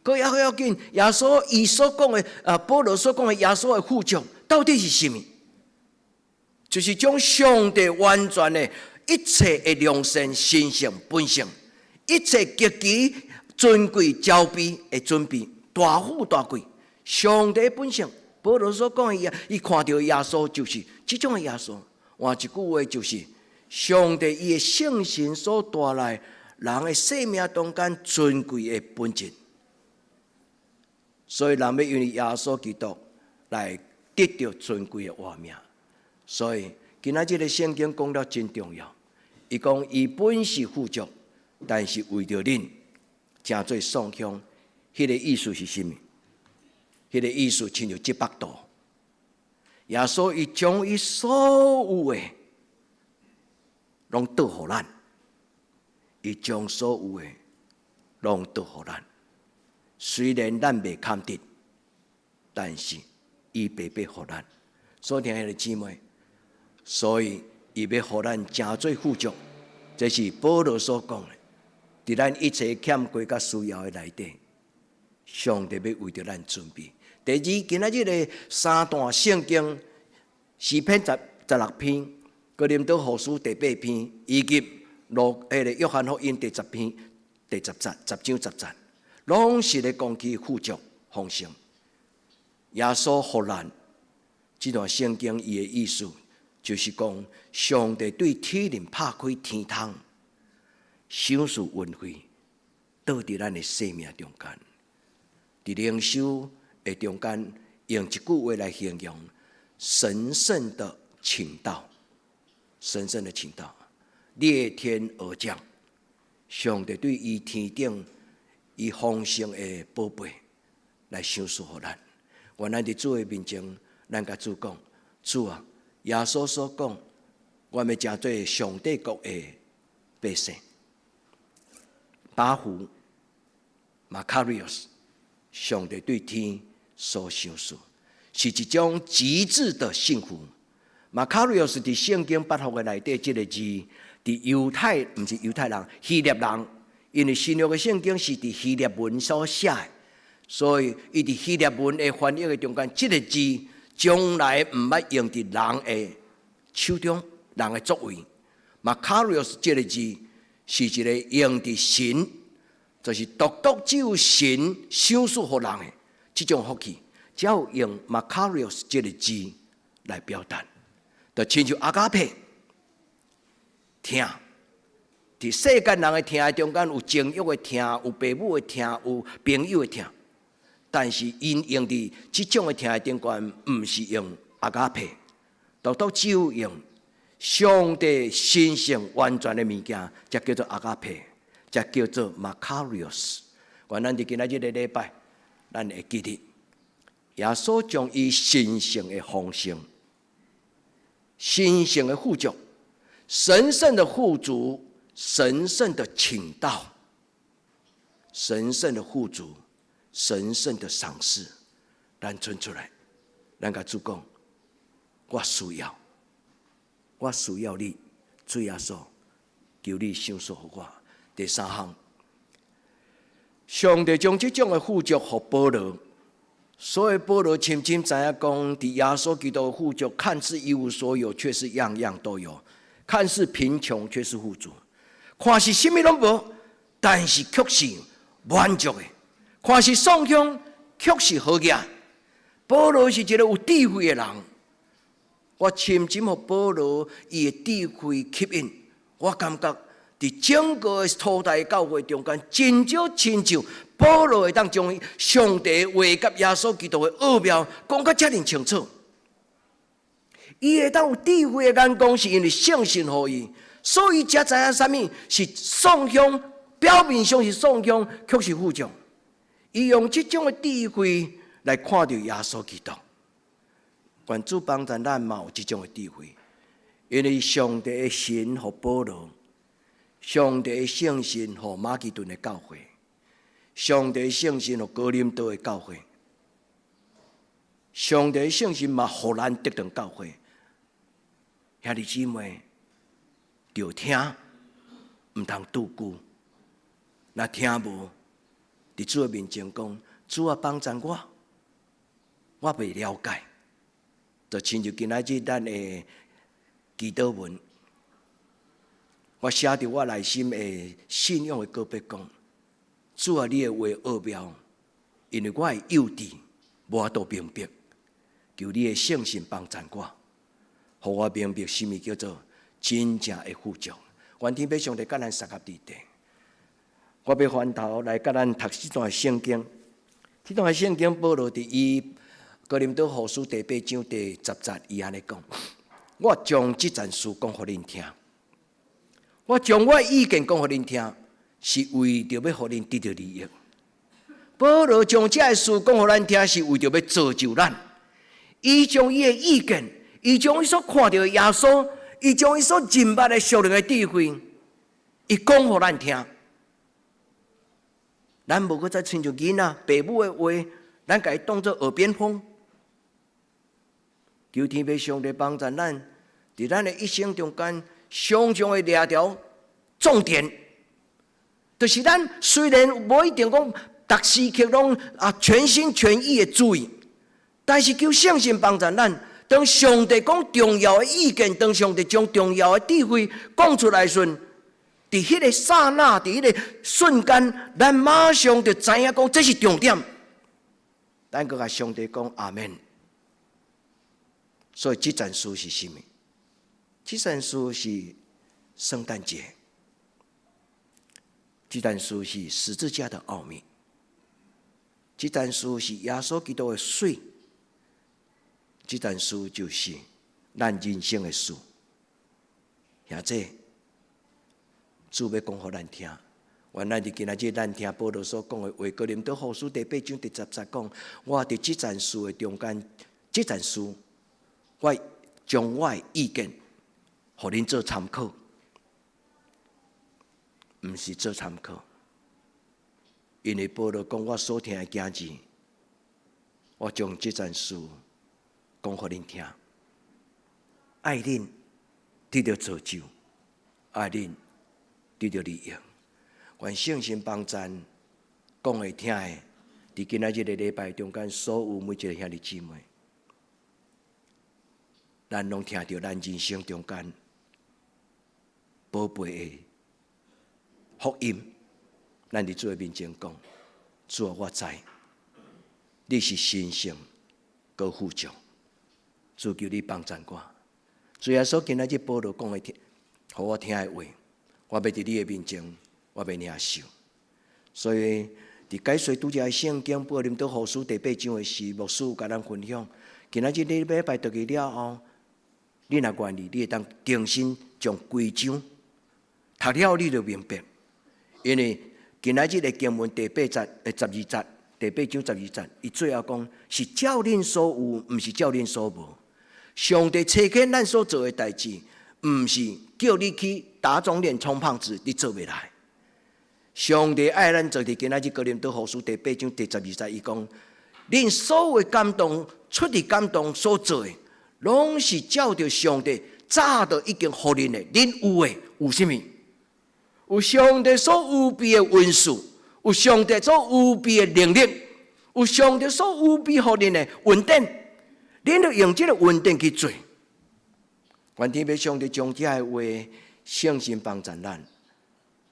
佫要紧，耶稣伊所讲的保罗所讲的耶稣的富足，到底是什么？就是将上帝完全的一切的良善、神性、本性，一切极其尊贵、骄卑的准备，大富大贵，上帝的本性。保罗所讲的，伊看到耶稣就是这种的耶稣。换一句话就是，上帝伊的圣神所带来人的生命中间尊贵的本质。所以人要因为耶稣基督来得到尊贵的活命。所以今仔日的圣经讲了真重要。伊讲伊本是富足，但是为着恁，诚做丧香。迄个意思是什么？迄个意思亲像700度。耶稣伊将伊所有的拢倒互咱，伊将所有的拢倒互咱。虽然咱未堪得，但是伊白白互咱。所听迄个姊妹，所以伊要互咱诚做富足，这是保罗所讲的。伫咱一切欠缺甲需要的内底，上帝要为着咱准备。第二，今仔日的三段圣经，诗篇16篇，哥林多后书第8篇，以及约翰福音第10篇、第10章10节，拢是咧讲起富足丰盛。耶稣互咱这段圣经伊的意思，就是讲上帝对天人拍开天窗，享受恩惠，倒伫咱的生命中间。伫灵修的中间，用一句话来形容神圣的倾倒，神圣的倾倒，裂天而降。上帝对伊天顶伊丰盛的宝贝来享受互咱。原来伫主的面前，咱甲主讲：主啊，耶稣所讲，我们诚做上帝国的百姓。巴胡马卡瑞奥斯，上帝对天所享受，是一种极致的幸福。马卡瑞奥斯伫圣经8福的内底，这个字伫犹太，不是犹太人，希腊人，因为新约的圣经是伫希腊文所写的，所以伊伫希腊文的翻译的中间，这个字从来唔捌用伫人的手中，人的作为。马卡瑞奥斯这个字是一个用伫神，就是独独只有神享受互人的这种福气，只有用 Makarios 这个字来表达，就亲像阿加佩听，伫世间人的听中间有情欲的听，有父母的听，有朋友的听，但是因用伫这种的听的中间，唔是用阿加佩，独独只有用上帝神圣完全的物件，才叫做阿加佩，才叫做 Makarios。原咱伫今仔日的礼拜，咱会记得耶稣将伊神圣的丰盛、神圣的富足、神圣的富足、神圣的倾倒、神圣的富足、神圣的赏赐，咱存出来，咱甲主讲，我需要你，主耶稣，求你享受互我。第三项，上帝将这种的富足互保罗，所以保罗深深知影讲，伫耶稣基督的富足，看似一无所有，却是样样都有；看似贫穷，却是富足；看是什么拢无，但是却是满足的；看是丧香，却是好嘢。保罗是一个有智慧的人，我深深互保罗伊的智慧吸引，我感觉伫整个初代教会中间，真少亲像保罗会当将上帝话甲耶稣基督的奥妙讲甲遮尔清楚。伊会当有智慧的眼光，是因为圣神互伊，所以才知影啥物是丧香，表面上是丧香，却是富足。伊用这种的智慧来看到耶稣基督。愿主帮助咱嘛有这种的智慧，因为上帝的神互保罗，上帝的圣神互马其顿的教会，上帝的圣神互哥林多的教会。上帝的圣心嘛，互咱得到教会。兄弟姊妹，着听，毋通拄久。若听无，伫主的面前讲，主啊帮助我袂了解。就亲像今仔日咱的祈祷文，我写伫我内心的信仰的告白讲，主啊，你的话奥妙，因为我的幼稚，无法度明白，求你的圣心帮助我，互我明白什么叫做真正的富足。愿天父上帝甲咱三合伫地，我要翻头来甲咱读这段圣经。这段圣经保罗伫伊哥林多后书第8章第10节，伊安尼讲：我将这件事讲互恁听，我将我的意见讲互恁听，是为着要互恁得到利益。保罗将这个事讲互咱听，是为着要造就咱。伊将伊的意见，伊将伊所看到的耶稣，伊将伊所认捌的属灵的智慧，伊讲互咱听。咱无搁再亲像囡仔、父母的话，咱家己当作耳边风。求天父上帝帮助咱，伫咱的一生中间，常常的抓条重点，就是咱虽然无一定讲逐时刻拢全心全意的注意，但是求圣神帮助咱。当上帝讲重要的意见，当上帝将重要的智慧讲出来时，伫迄个刹那，伫迄个瞬间，咱马上就知影讲这是重点。咱搁甲上帝讲阿们。所以这件事是什么？这件事是圣诞节，这件事是十字架的奥秘，这件事是耶稣基督的水，这件事就是咱人生的事。兄弟，主要讲互咱听。原来伫今仔日咱听保罗所讲的话，哥林多后书第8章第10节讲：我伫这件事的中间，这件事。我将我的意见，互恁做参考，毋是做参考。因为保罗讲我所听的经字，我将这件事讲互恁听，爱恁得到造就，爱恁得到利益。愿圣神帮助讲会听的，伫今仔日的礼拜中间，所有每一个兄弟姊妹。咱拢听到咱人生中间宝贝的福音，咱伫主的面前讲：主啊，我知你是神圣、高富足，主求你帮助我。主耶稣今仔日保罗讲的，互我听的话，我要伫你的面前，我要领受。所以伫解说拄则的圣经，哥林多后书第8章的时，牧师甲咱分享。今仔日礼拜读去了后。你若愿意，你会当重新将规章读了，你就明白。因为今仔日的经文第8节、12节，第8章12节，伊最后讲是照恁所有，毋是照恁所无。上帝差遣咱所做的代志，毋是叫你去打肿脸充胖子，你做袂来。上帝爱咱做伫今仔日哥林多后书第8章第12节，伊讲恁所有的感动，出于感动所做的。拢是照着上帝早就已经予恁的，恁有诶有啥物？有上帝所有备的恩赐，有上帝所有备的能力，有上帝所有备予恁的稳定，恁就用这个稳定去做。愿天父上帝将这个话圣神帮助咱，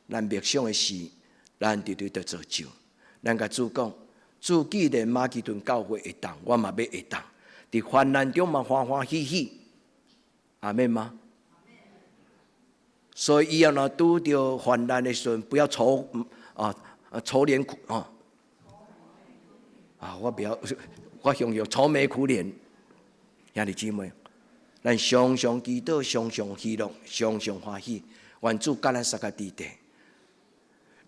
咱默想的事，咱绝对得造就。咱甲主讲，主既然马其顿教会会当，我嘛要会当。伫患难中嘛欢欢喜喜，阿们吗？所以以后呢，拄着患难的时候，不要愁脸苦我不要，我形容愁眉苦脸。兄弟姊妹，咱常常祈祷，常常喜乐，常常欢喜。愿主甲咱三个伫地，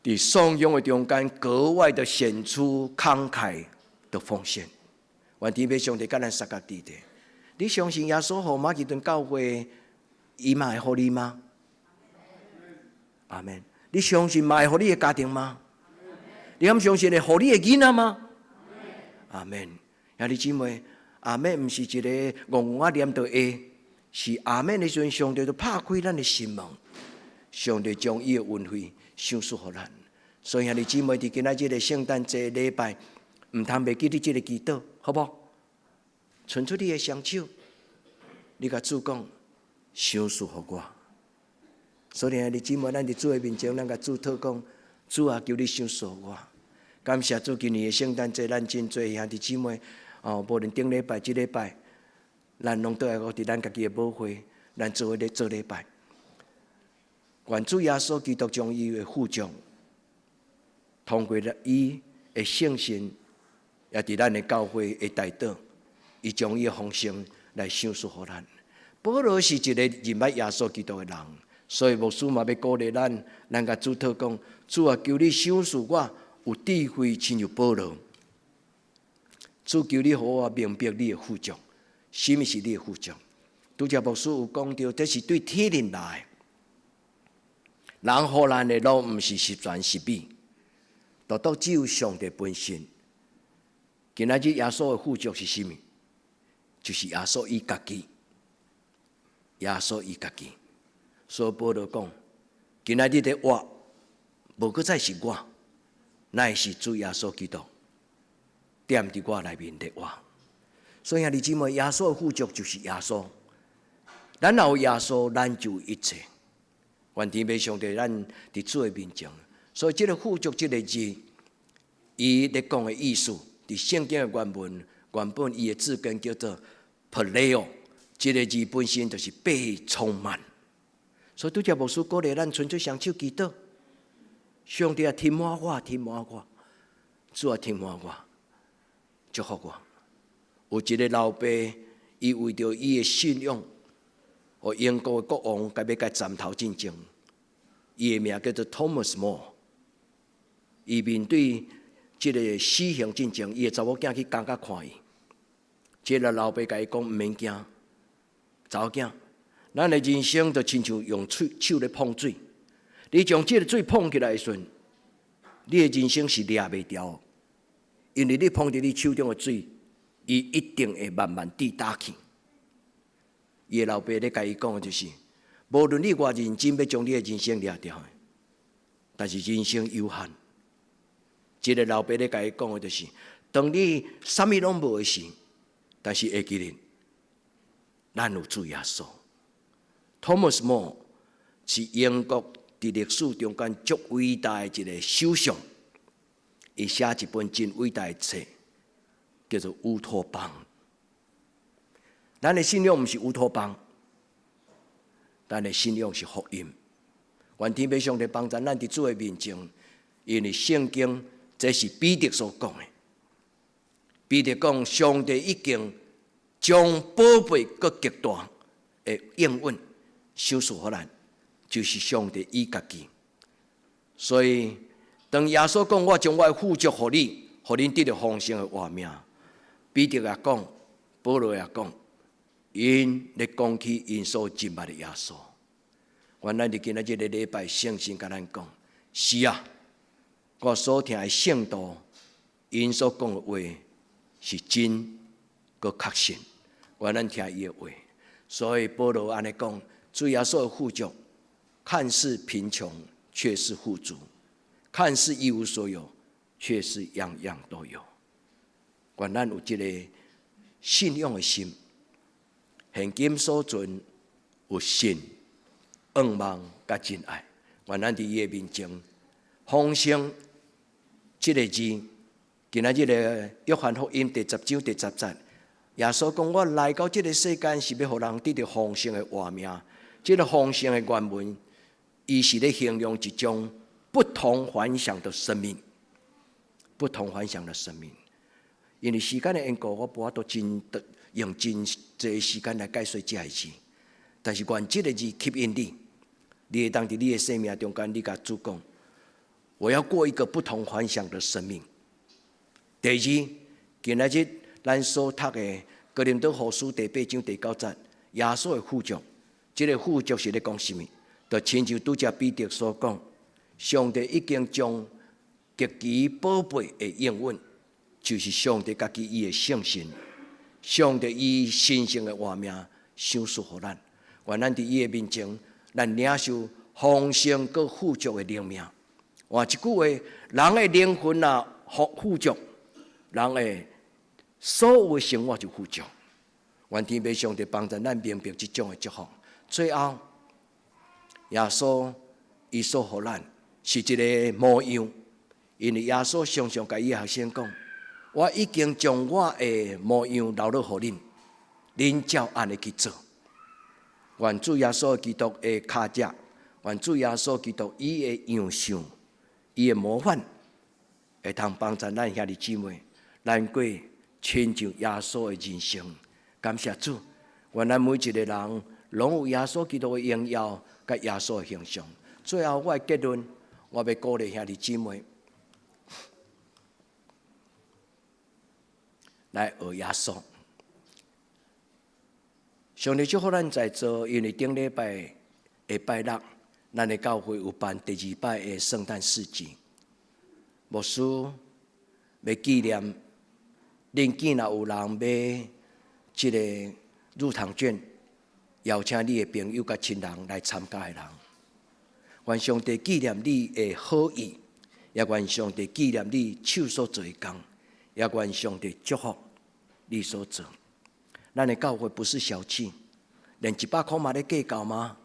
伫颂扬的中间格外的显出慷慨的奉献。愿天父上帝甲咱三个伫地。你相信耶稣互马其顿教会，伊嘛会互你吗？阿们。你相信嘛会互你的家庭吗？你敢相信会互你的囡仔吗？阿们。兄弟姊妹，阿妹毋是一个戆戆念到下，是阿妹的时阵，上帝就拍开咱的心门，上帝将伊的恩惠赏赐予咱。所以兄弟姊妹，伫今仔日的圣诞节礼拜，毋通袂记你即个祈祷，好无？伸出你的双手，你甲主讲，赏赐予我。所以兄弟姊妹，咱伫主的面前，咱甲主祷讲，主啊，求你赏赐予我。感谢主，今年的圣诞节，咱真侪兄弟姊妹，无论顶礼拜、即礼拜，咱拢倒来伫咱家己的母会，咱做礼拜。愿主耶稣基督将伊的富足，通过伊的圣神，也伫咱的教会的带导，伊将伊的丰盛来赏赐予咱。保罗是一个认捌耶稣基督的人，所以牧师嘛要鼓励咱，咱甲主祷讲：主啊，求你赏赐我有智慧，亲像保罗。主求你，互我明白你的富足，什么是你的富足？拄则牧师有讲到，这是对体人来的。人互咱的路，毋是十全十美，都只有上帝本身。今仔日耶稣的富足是什么？就是耶稣伊家己。耶稣伊家己。所以保罗讲，今仔日的我，无搁再是我，乃是主耶稣基督踮伫我内面的我。所以兄弟姊妹，耶稣的富足就是耶稣。咱若有耶稣，咱就有一切。愿天父上帝，咱伫主的面前。所以这个富足这个字，伊咧讲的意思，伫圣经的原本伊的字根叫做 “paleo”， 这个字本身就是被充满。所以拄则牧师鼓励咱纯粹双手祈祷，上帝啊，填满我，填满我，主啊，填满我，祝福我。有一个老爸，伊为着伊的信仰。和英国的国王，甲要甲斩头进前，伊的名叫做 Thomas More。伊面对即个死刑进前，伊的查某囝去监甲看伊。即个老爸甲伊讲：毋免惊，查某囝，咱的人生就亲像用手咧碰水。你将即个水碰起来的时阵，你的人生是抓袂牢，因为你碰伫你手中的水，伊一定会慢慢滴打去。伊的老爸咧甲伊讲的就是，无论你偌认真要将你的人生掠掉，但是人生有限。即个老爸咧甲伊讲的就是，当你啥物拢无的时，但是会记得，咱有主耶稣。Thomas More 是英国伫历史中间足伟大的一个首相，伊写一本真伟大的册，叫做《乌托邦》。咱的信仰毋是乌托邦，咱的信仰是福音。愿天父上帝帮助咱伫主的面前，因为圣经这是彼得所讲的。彼得讲，上帝已经将宝贝搁极大的应允赏赐予咱，就是上帝伊家己。所以，当耶稣讲我将我的富足予你，予恁得到丰盛的活命，彼得也讲，保罗也讲。因咧讲起因所认捌的耶稣，原来伫今仔日个礼拜，圣神甲咱讲：是啊，我所听的圣道，因所讲的话是真，佮确信。我咱听伊的话，所以保罗安尼讲：主耶稣的富足，看似贫穷，却是富足；看似一无所有，却是样样都有。愿咱有一个信仰的心。现今所存有信、仰望甲真爱，愿咱伫伊的面前，丰盛这个字，今仔日的约翰福音第10章第10节，耶稣讲：我来到这个世间是要互人得到丰盛的活命。这个丰盛的原文，伊是咧形容一种不同凡响的生命，不同凡响的生命。因为时间的缘故，我无法度用真侪时间来解说这个字，但是愿这个字吸引你，你会当伫你的生命中间，你甲主讲：我要过一个不同凡响的生命。第二，今仔日咱所读的哥林多后书第8章第9节，耶稣的富足，这个富足是咧讲什么？就亲像拄则彼得所讲，上帝已经将极其宝贝的应允，就是上帝家己伊的圣神。上帝以神圣的活命赏赐予咱，愿咱伫伊的面前，咱领受丰盛佮富足的灵命。换一句话，人的灵魂啊富足，人的所有的生活就富足。愿天父上帝帮助咱明白这种的祝福。最后，耶稣伊所予咱是一个模样，因为耶稣常常甲伊的学生讲：“我已经将我的模样留落予恁，恁照安尼去做。”愿主耶稣基督的脚迹，愿主耶稣基督伊的样相，伊的模范，会通帮助咱兄弟姊妹，咱过亲像耶稣的人生。感谢主，愿咱每一个人拢有耶稣基督的荣耀，甲耶稣的形象。最后，我的结论，我要鼓励兄弟姊妹来学耶稣。上帝祝福咱在座，因为顶礼拜的拜六，咱的教会有办第2摆的圣诞市集。牧师要纪念，恁囝若有人买这个入堂券，邀请你的朋友甲亲人来参加的人。愿上帝纪念你的好意，也愿上帝纪念你手所做的工，也愿上帝祝福你所做。咱的教会不是小气，连100块嘛咧计较吗？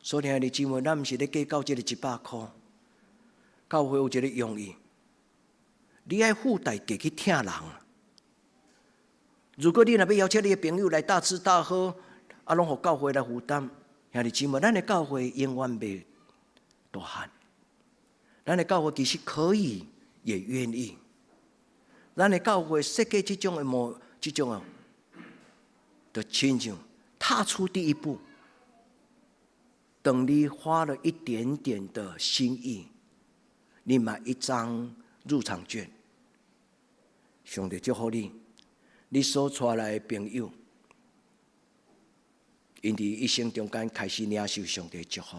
所以兄弟姊妹，咱毋是咧计较这个100块。教会有一个用意，你爱付代价去听人。如果你若要邀请你的朋友来大吃大喝，拢互教会来负担，兄弟姊妹，咱的教会永远袂大汉。咱的教会其实可以，也愿意。咱的教会设计这种的亲像踏出第一步，等你花了一点点的心意，你买一张入场券，上帝祝福你。你所带来的朋友，因伫一生中间开始领受上帝的祝福。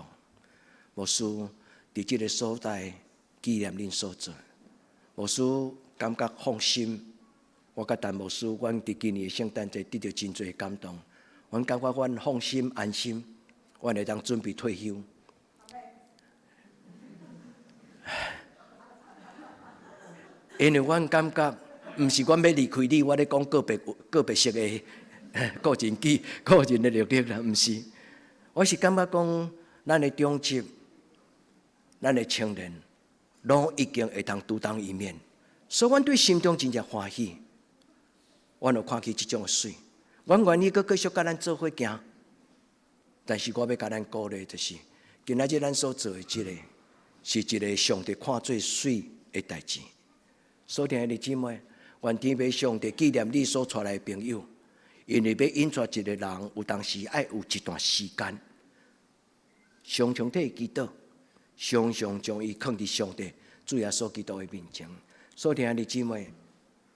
牧师伫这个所在纪念恁所做，牧师感觉放心。我甲陈牧师，阮伫今年的圣诞节得到真侪感动，阮感觉阮放心安心，阮会当准备退休。因为阮感觉。毋是阮要离开你，我咧讲个别式的个人的历史啦，毋是。我是感觉讲，咱的中职、咱的青年，拢已经会当独当一面，所以阮对心中真正欢喜。阮有看起即种的水，阮愿意继续甲咱做伙行。但是我要甲咱鼓励，就是今仔日咱所做的这个，是一个上帝看做水的代志。所以，兄弟姊妹。愿天父上帝纪念你所带来的朋友，因为要引出一个人，有当时爱有一段时间，常常替伊祈祷，常常将伊放伫上帝主耶稣基督的面前。所以兄弟姊妹，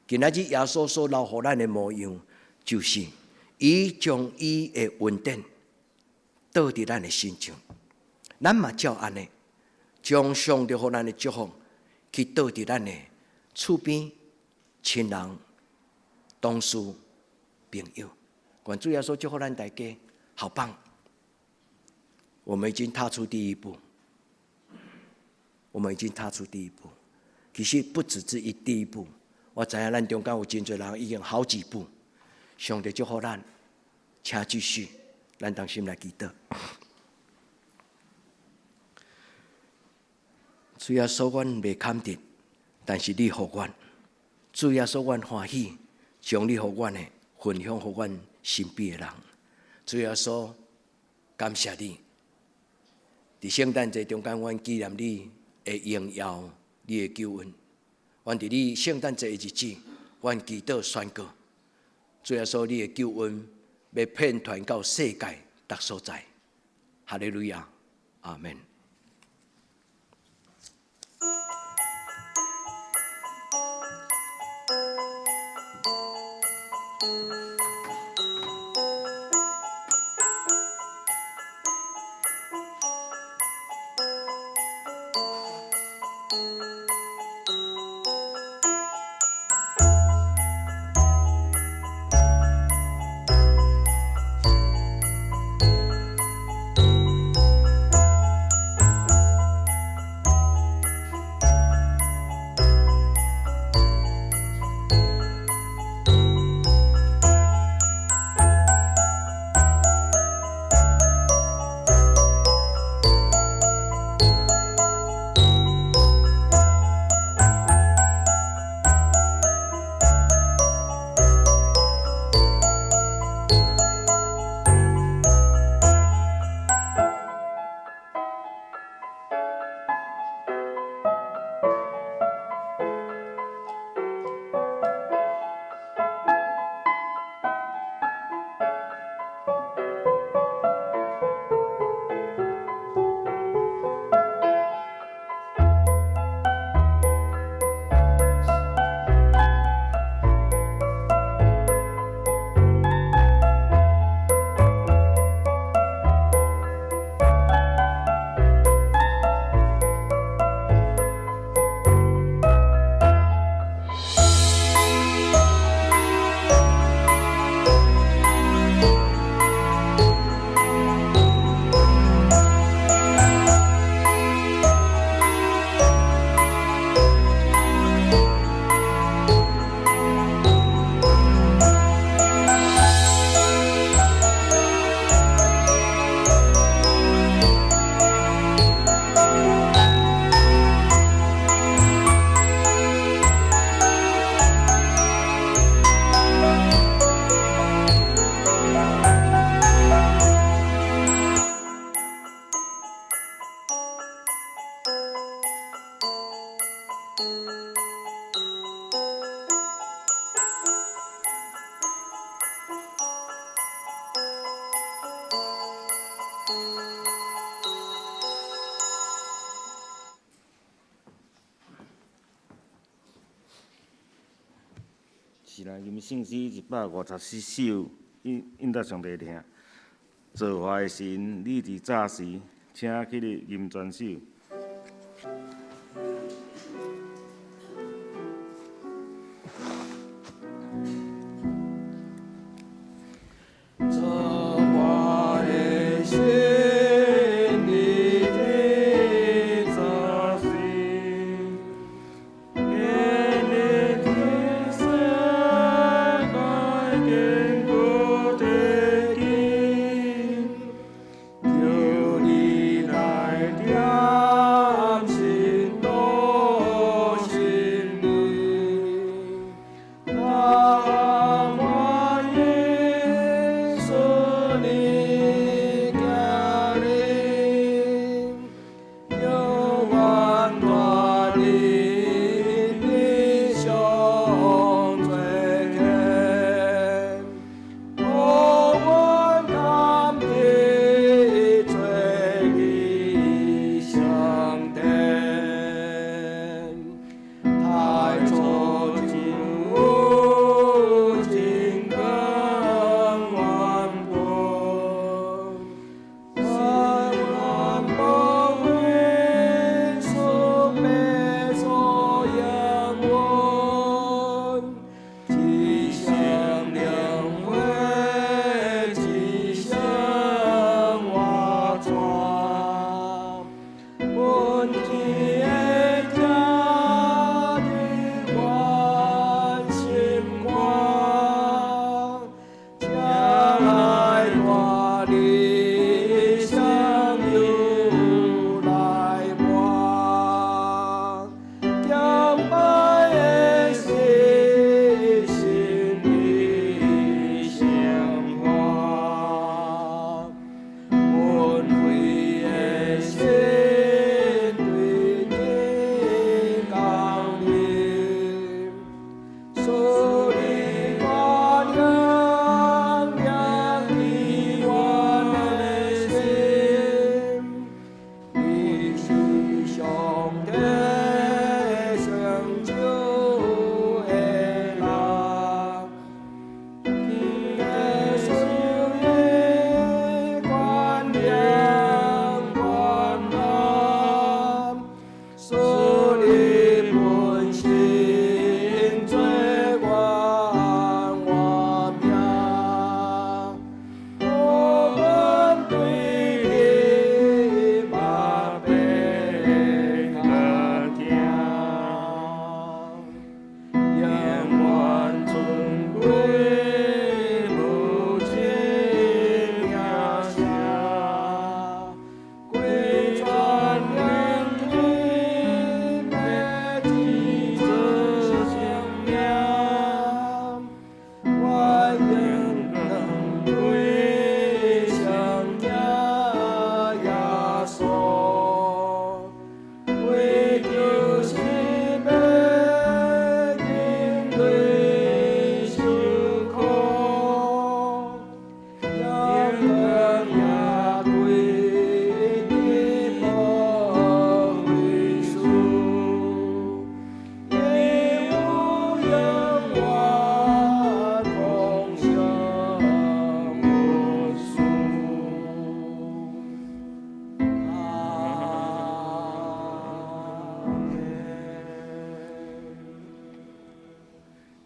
今仔日耶稣所留予咱的模样，就是伊将伊的恩典倒伫咱的心上。咱嘛照安尼，将上帝予咱的祝福去倒伫咱的厝边。亲人、同事、朋友，愿主耶稣祝福咱大家，好棒！我们已经踏出第一步，其实不只是第一步，我知影咱中间有真侪人已经好几步。上帝祝福咱，请继续，咱同心来祈祷。主耶稣，阮未堪得，但是你予阮。主耶稣，阮欢喜，将你予阮的分享予阮身边的人。主耶稣，感谢你，伫圣诞节中间，阮纪念你的荣耀，你的救恩。阮伫你圣诞节的日子，阮祈祷宣告，主耶稣，你的救恩要遍传到世界各所在。哈利路亚，阿门。是啦，吟圣诗154首，应答上帝听。造化的神，你伫早时，请起立吟全首。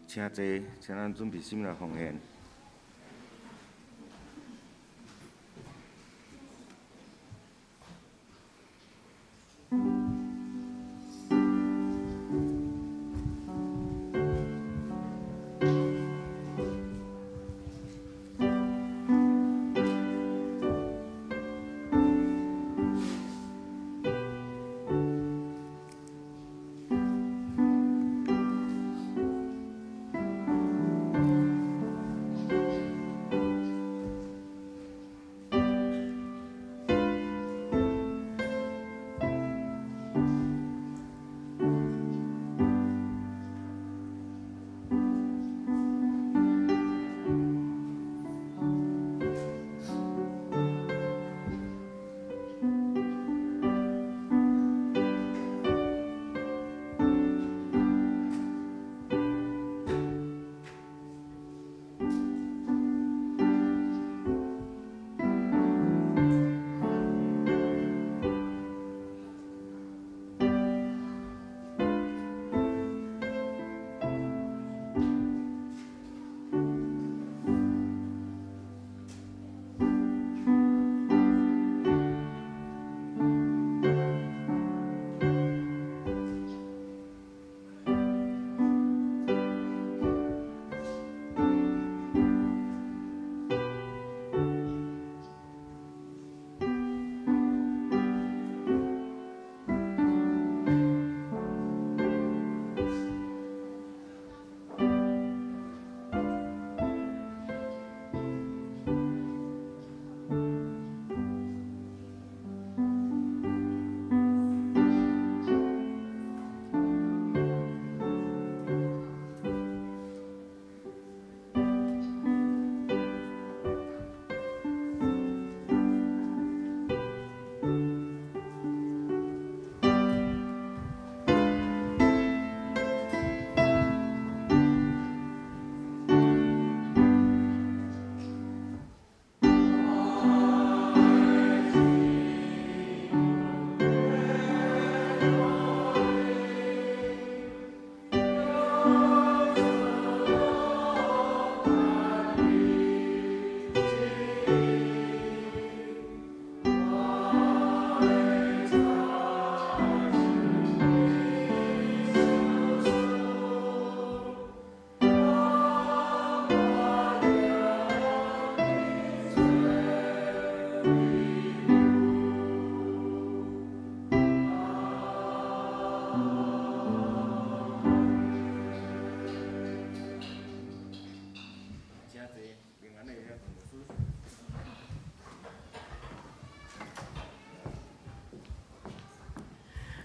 请坐，请咱准备心来奉献。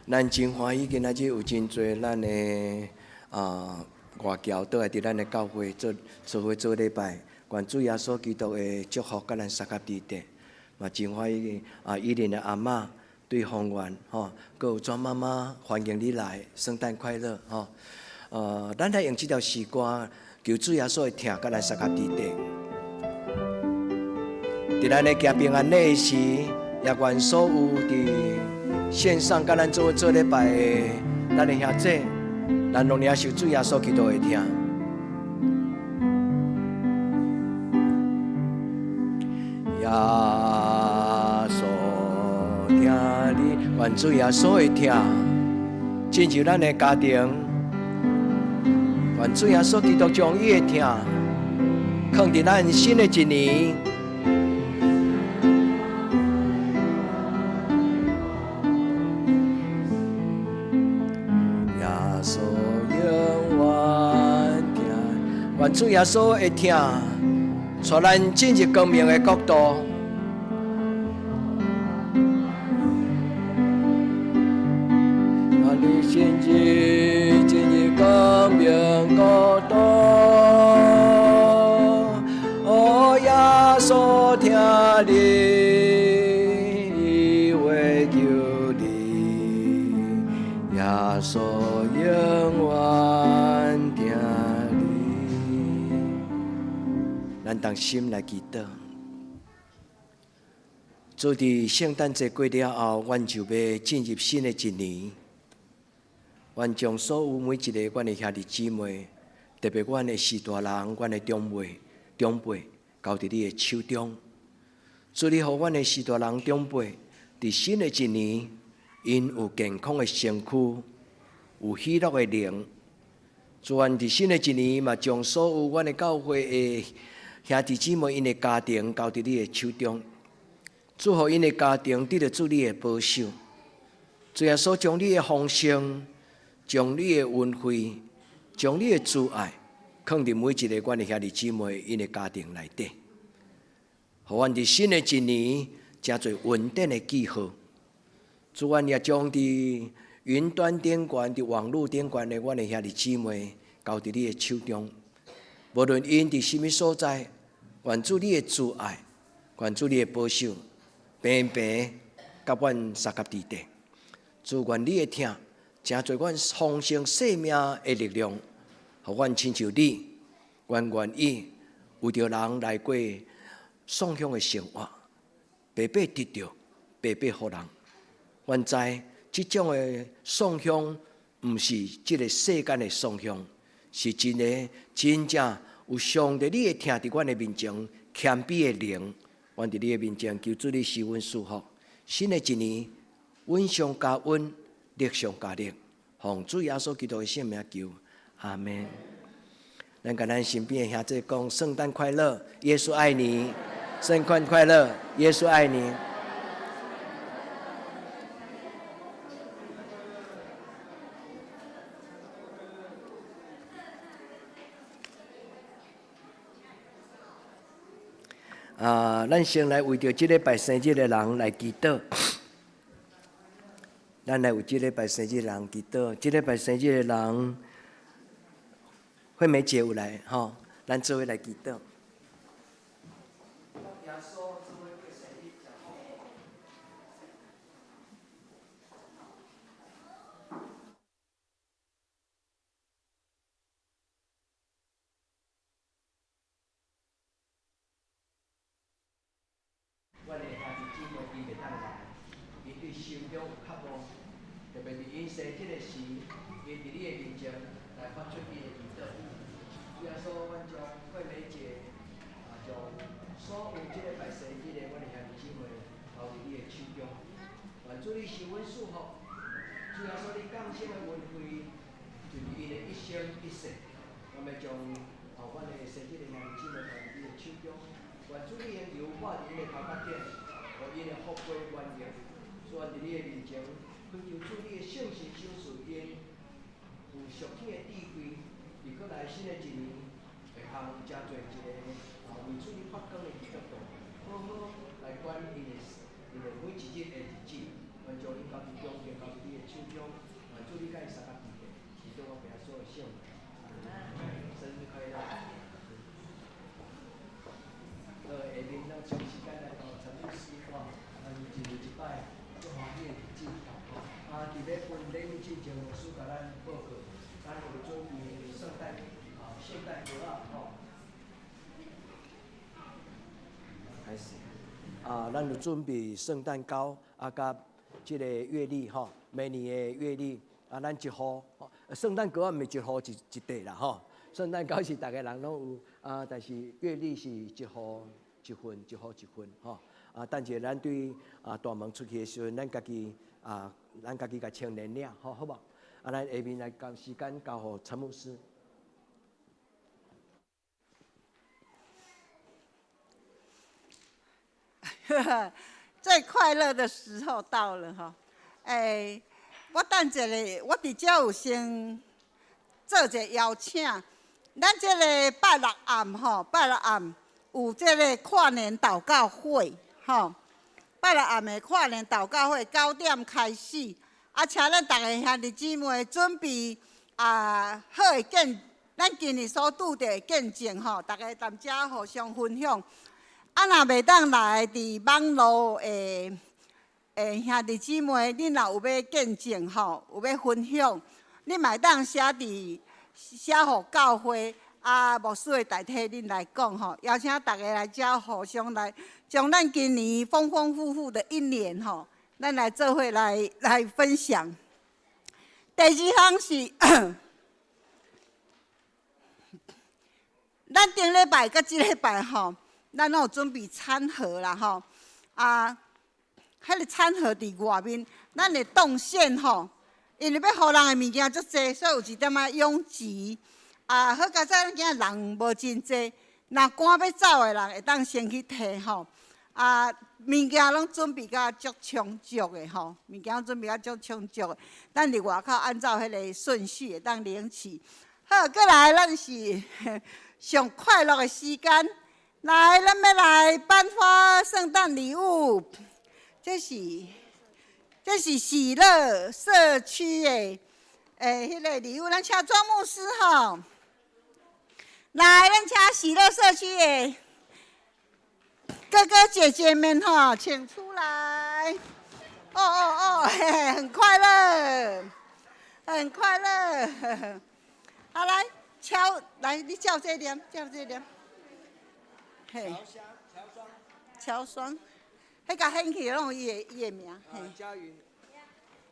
咱真欢喜，今仔日有真侪咱的外教倒来伫咱的教会做礼拜，愿主耶稣基督的祝福甲咱三甲地地，嘛真欢喜伊莲的阿嬷对方圆吼，佮有庄妈妈欢迎你来，圣诞快乐吼。咱来用这条诗歌，求主耶稣的听甲咱三甲地地。伫咱的行平安礼时，也愿所有伫线上甲咱做礼拜的咱的兄弟，咱拢领受主耶稣基督的听。耶稣听你，愿主耶稣的听，进入咱的家庭。愿主耶稣基督将伊的听，放伫咱新的一年。愿主耶稣会听，带咱进入光明的国度。啊，你进入光明国度，哦，耶稣听你，伊会救你，耶稣永远听。咱同心来祈祷。做伫圣诞节过了后，阮就要进入新的一年。阮将所有每一个阮的兄弟姊妹，特别阮的士大人、阮的长辈，交伫你的手中。祝你互阮的士大人、长辈，伫新的一年，因有健康的身躯，有喜乐的灵。祝阮伫新的一年嘛，将所有阮的教会的兄弟姊妹，因的家庭交伫你的手中，祝福因的家庭得到主你的保守。主耶稣将你的丰盛、将你的恩惠、将你的慈爱，放伫每一个阮的兄弟姊妹因的家庭内底，互阮伫新的一年真侪稳定的记号。主阮也将伫云端顶悬、伫网络顶悬的阮的兄弟姊妹交伫你的手中。无论因伫甚物所在，愿主你的慈爱，愿主你的保守，平平甲阮三甲地地。主愿你的听，真侪阮丰盛生命的力量，互阮亲像你，愿意为着人来过颂享的生活，白白得着，白白互人。愿知即种的颂享，毋是即个世间的颂享。是真的，真正有上帝你的听伫阮的面前，谦卑的灵，阮伫你的面前求主你施恩赐福。新的一年，恩上加恩，力上加力，奉主耶稣基督的圣名求，阿门。咱甲咱身边的兄弟讲：圣诞快乐，耶稣爱你！圣诞快乐，耶稣爱你！咱先来为着即礼拜生日的人来祈祷。咱来为即礼拜生日的人祈祷。即礼拜生日的人，惠美姐有来吼，咱做伙来祈祷。阮的兄弟姊妹伊袂当来，伊对心中有渴望，特别伫因生日的时，伊伫你的面前来发出伊的祈祷。主耶稣，阮将惠美姐将所有即礼拜生日的阮的兄弟姊妹交伫你的手中，愿主你施恩赐福。主耶稣，你降生的恩惠，就是伊的一生一世，我们将阮的生日的兄弟姊妹交伫你的手中。愿主你用油画伫因的头壳顶，互因的福杯圆盈。主啊，伫你的面前，恳求主你的圣神赏赐因有属天的智慧，而搁来新的一年，会通真侪一个为主你发光的基督徒，好好来管因的每一日的日子。愿将因交伫中间，交伫你的手中。所有幸福，生日快乐！下面咱将时间来到陈律师吼，一日一摆做欢喜的日子吼。伫咧分礼物之前，老师甲咱报告，咱有准备圣诞歌仔吼。开始。咱有准备圣诞糕甲即个月历吼，明年的月历咱一号，圣诞糕毋是一号一块啦吼，圣诞糕是逐个人拢有但是月历是一号一份，一号一份吼。等者咱对大门出去的时阵，咱家己甲穿连领吼，好无？咱下面来将时间交互陈牧师。最快乐的时候到了哈！我等一下，我伫遮有先做一个邀请，咱这个拜六暗吼，拜六暗有这个跨年祷告会吼，拜六暗的跨年祷告会9点开始，请咱逐个兄弟姊妹准备好的咱今年所拄着的见证吼，大家踮遮互相分享。若袂当来伫网络兄弟姊妹，恁若有要见证吼，有要分享，恁嘛会当写互教会，牧师会代替恁来讲吼，邀请大家来遮互相来，将咱今年丰丰富富的一年吼，咱来做伙来分享。第二项是，咱顶礼拜甲即礼拜吼。咱有准备餐盒啦吼，迄个餐盒伫外面，咱会动线吼，因为要互人的物件足济，所以有一点拥挤。好佳哉，咱今仔人无真济，若赶要走的人会当先去摕吼。物件拢准备甲足充足的吼，物件准备甲足充足的，咱伫外口按照迄个顺序会当领取。好，过来咱是上快乐的时间。来，咱要来颁发圣诞礼物，这是喜乐社区的迄个礼物，咱请庄牧师吼，来，咱请喜乐社区的哥哥姐姐们吼，请出来。很快乐，很快乐。好，来来，你叫这点，叫这点。乔双，迄个掀起拢有伊的名。佳云。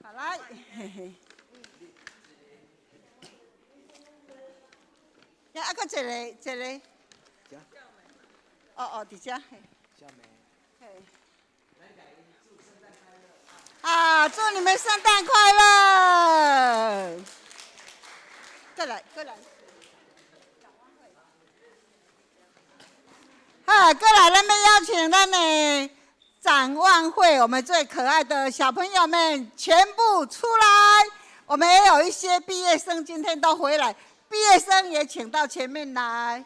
好来，还佫一个。伫遮。小梅。祝你们圣诞快乐！过来。过来，咱要邀请咱的展望会，我们最可爱的小朋友们全部出来。我们也有一些毕业生今天都回来，毕业生也请到前面来。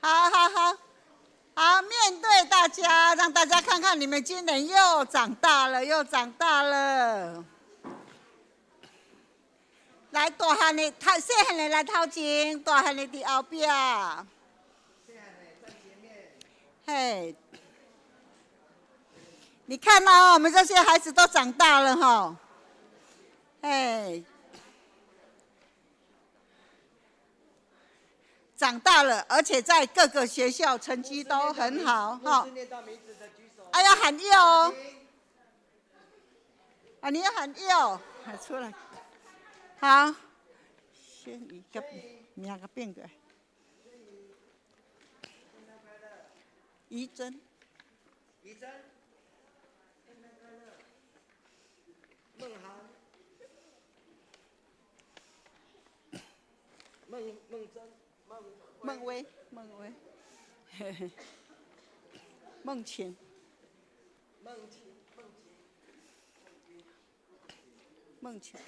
好，面对大家，让大家看看你们今年又长大了。来，大汉的，细汉的来头前，大汉的伫后壁。细汉的在前面。嘿，你看哦，我们这些孩子都长大了哈。嘿，长大了，而且在各个学校成绩都很好哈。要喊右哦。你要喊右，出来。好，先一个名个变过来。怡珍，孟涵，孟薇，孟晴，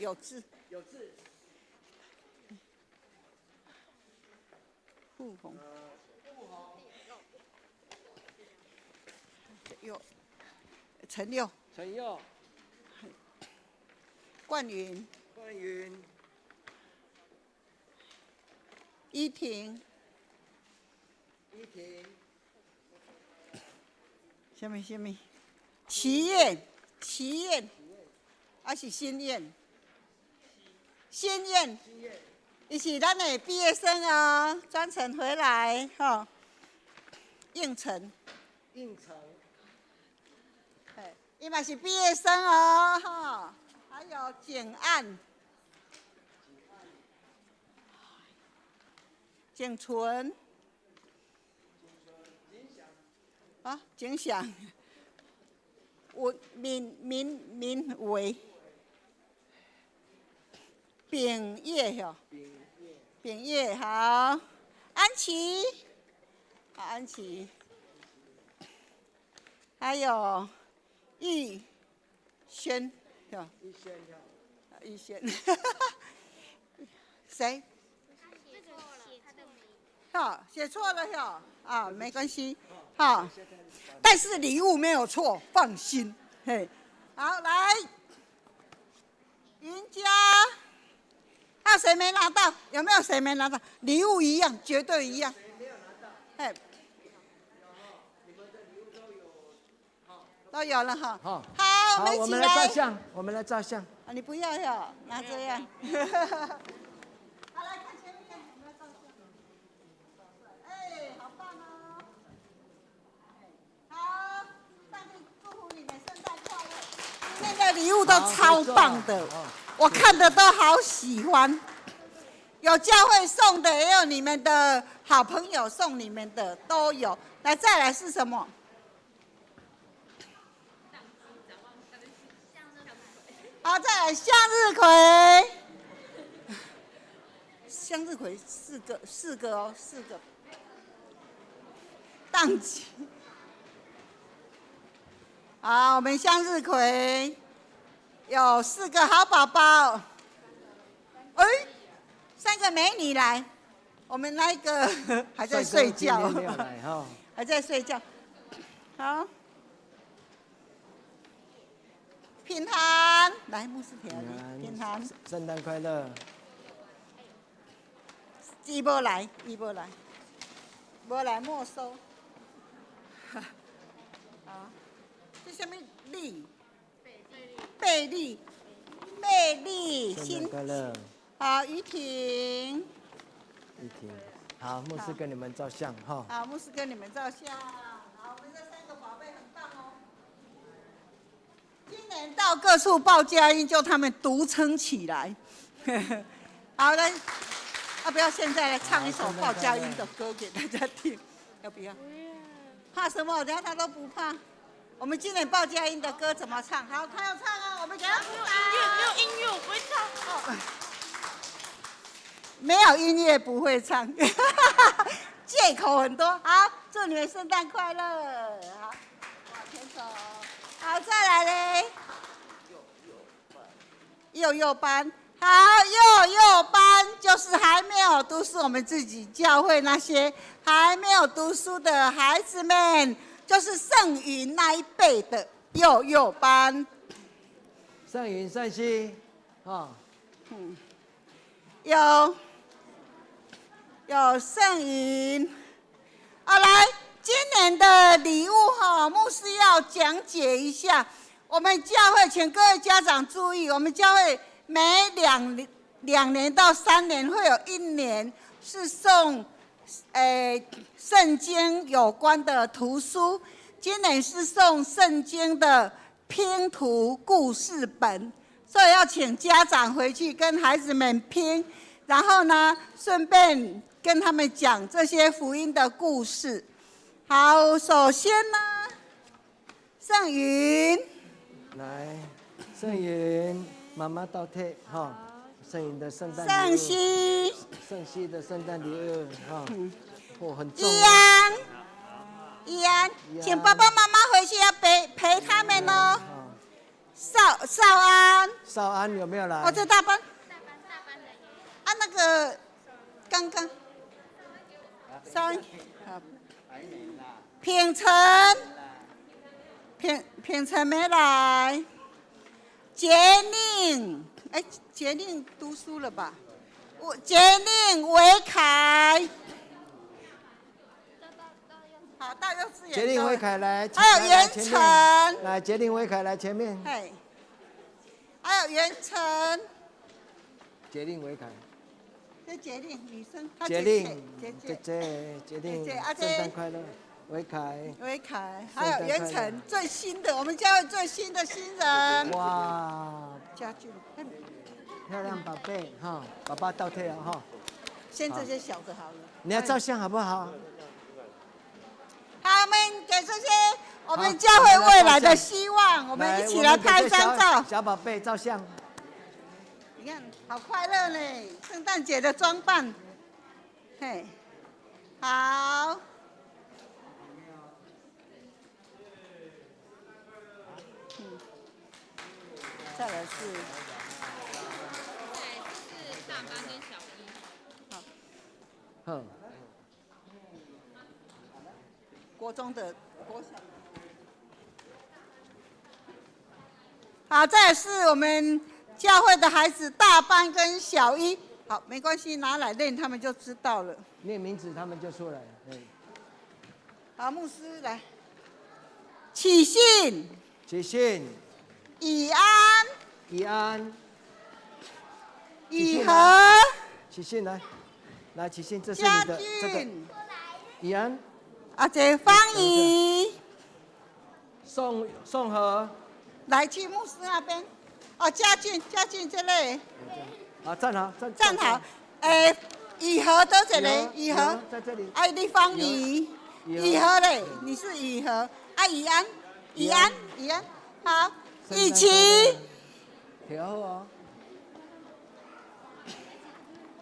有志。傅红，有陈佑、陈佑、冠云、冠云、依婷、依婷、什么？齐燕，还是新燕？新燕，伊是咱的毕业生哦，专程回来吼。应晨，伊嘛是毕业生哦，吼。还有景岸、景纯，啊，景祥。民维，丙业哟，丙业好，安琪，安琪，还有玉轩哟，玉轩，谁？好，写错了哟，啊，没关系，好。但是礼物没有错，放心。嘿，好，来，云家，还有谁没拿到？有没有谁没拿到？礼物一样，绝对一样。没有拿到？嘿，你们的礼物都有了哈。好，好，我们来照相，我们来照相。啊，你不要哟，拿这样。好，来看前面，我们来照相。哎，好棒哦！好，上帝祝福你们圣诞快乐。今天的礼物都超棒的，我看的都好喜欢。有教会送的，也有你们的好朋友送你们的，都有。来，再来是什么？好，再来向日葵。向日葵四个哦，4个。荡起。好，我们向日葵有4个好宝宝。哎，3个美女来，我们那个还在睡觉，还在睡觉。好，平安，来牧师条里，平安，圣诞快乐。伊无来，无来没收。好，这什么丽？贝利，圣诞快乐。好，于婷。雨婷，好，牧师跟你们照相哈。好，牧师跟你们照相。好，我们这3个宝贝很棒哦。今年到各处报佳音，就他们独撑起来。好的，要不要现在来唱一首报佳音的歌给大家听？要不要？怕什么？等下他都不怕。我们今年报佳音的歌怎么唱？好，他要唱啊，我们给他鼓掌。没有音乐，我不会唱。没有音乐不会唱，借口很多。好，祝你们圣诞快乐。好，往前走。好，再来嘞。幼班，好，幼班就是还没有读书，我们自己教会那些还没有读书的孩子们，就是圣云那一辈的幼班。圣云、圣熙，啊，有圣云。好，来，今年的礼物哈，牧师要讲解一下。我们教会，请各位家长注意，我们教会每2年到3年会有1年是送圣经有关的图书，今年是送圣经的拼图故事本，所以要请家长回去跟孩子们拼，然后呢，顺便跟他们讲这些福音的故事。好，首先呢，圣云。来，圣云，妈妈倒退哈，圣云的圣诞礼物，圣熙，圣熙的圣诞礼物哈，很重。依安，请爸爸妈妈回去要陪他们哦。少安有没有来？哦，这大班的。啊，那个刚刚少安，品成，品成没来，杰宁，杰宁读书了吧？杰宁、维凯，好，到幼稚园。杰林、维凯来，还有袁前面成，来，杰林、维凯来前面。嘿，还有袁成，杰林、维凯。这杰宁女生，杰林、姐姐姐，姐、杰林，姐圣诞快乐，维凯。维凯，还有袁成，最新的，我们教会最新的新人。哇，家俊，漂亮宝贝哈，爸爸倒退了哈。先这些小的好了。你要照相好不好？好，我们给这些我们教会未来的希望，我们一起来拍一张照。小宝贝照相。你看，好快乐呢！圣诞节的装扮，嘿，好。再来是。大班跟小一。好。国中的国小。好，再来是我们教会的孩子大班跟小一。好，没关系，拿来练，他们就知道了。念名字，他们就出来了。好，牧师来。启信。启信。以安。以安。以和。启信来，来启信，这是你的这个。以安。阿姐方怡。宋和。来去牧师那边。哦，家俊这类。好，站好，站好。以和多少嘞？以和在这里。立方怡。以和嘞，你是以和。以安。以安。好。以琪。调好哦。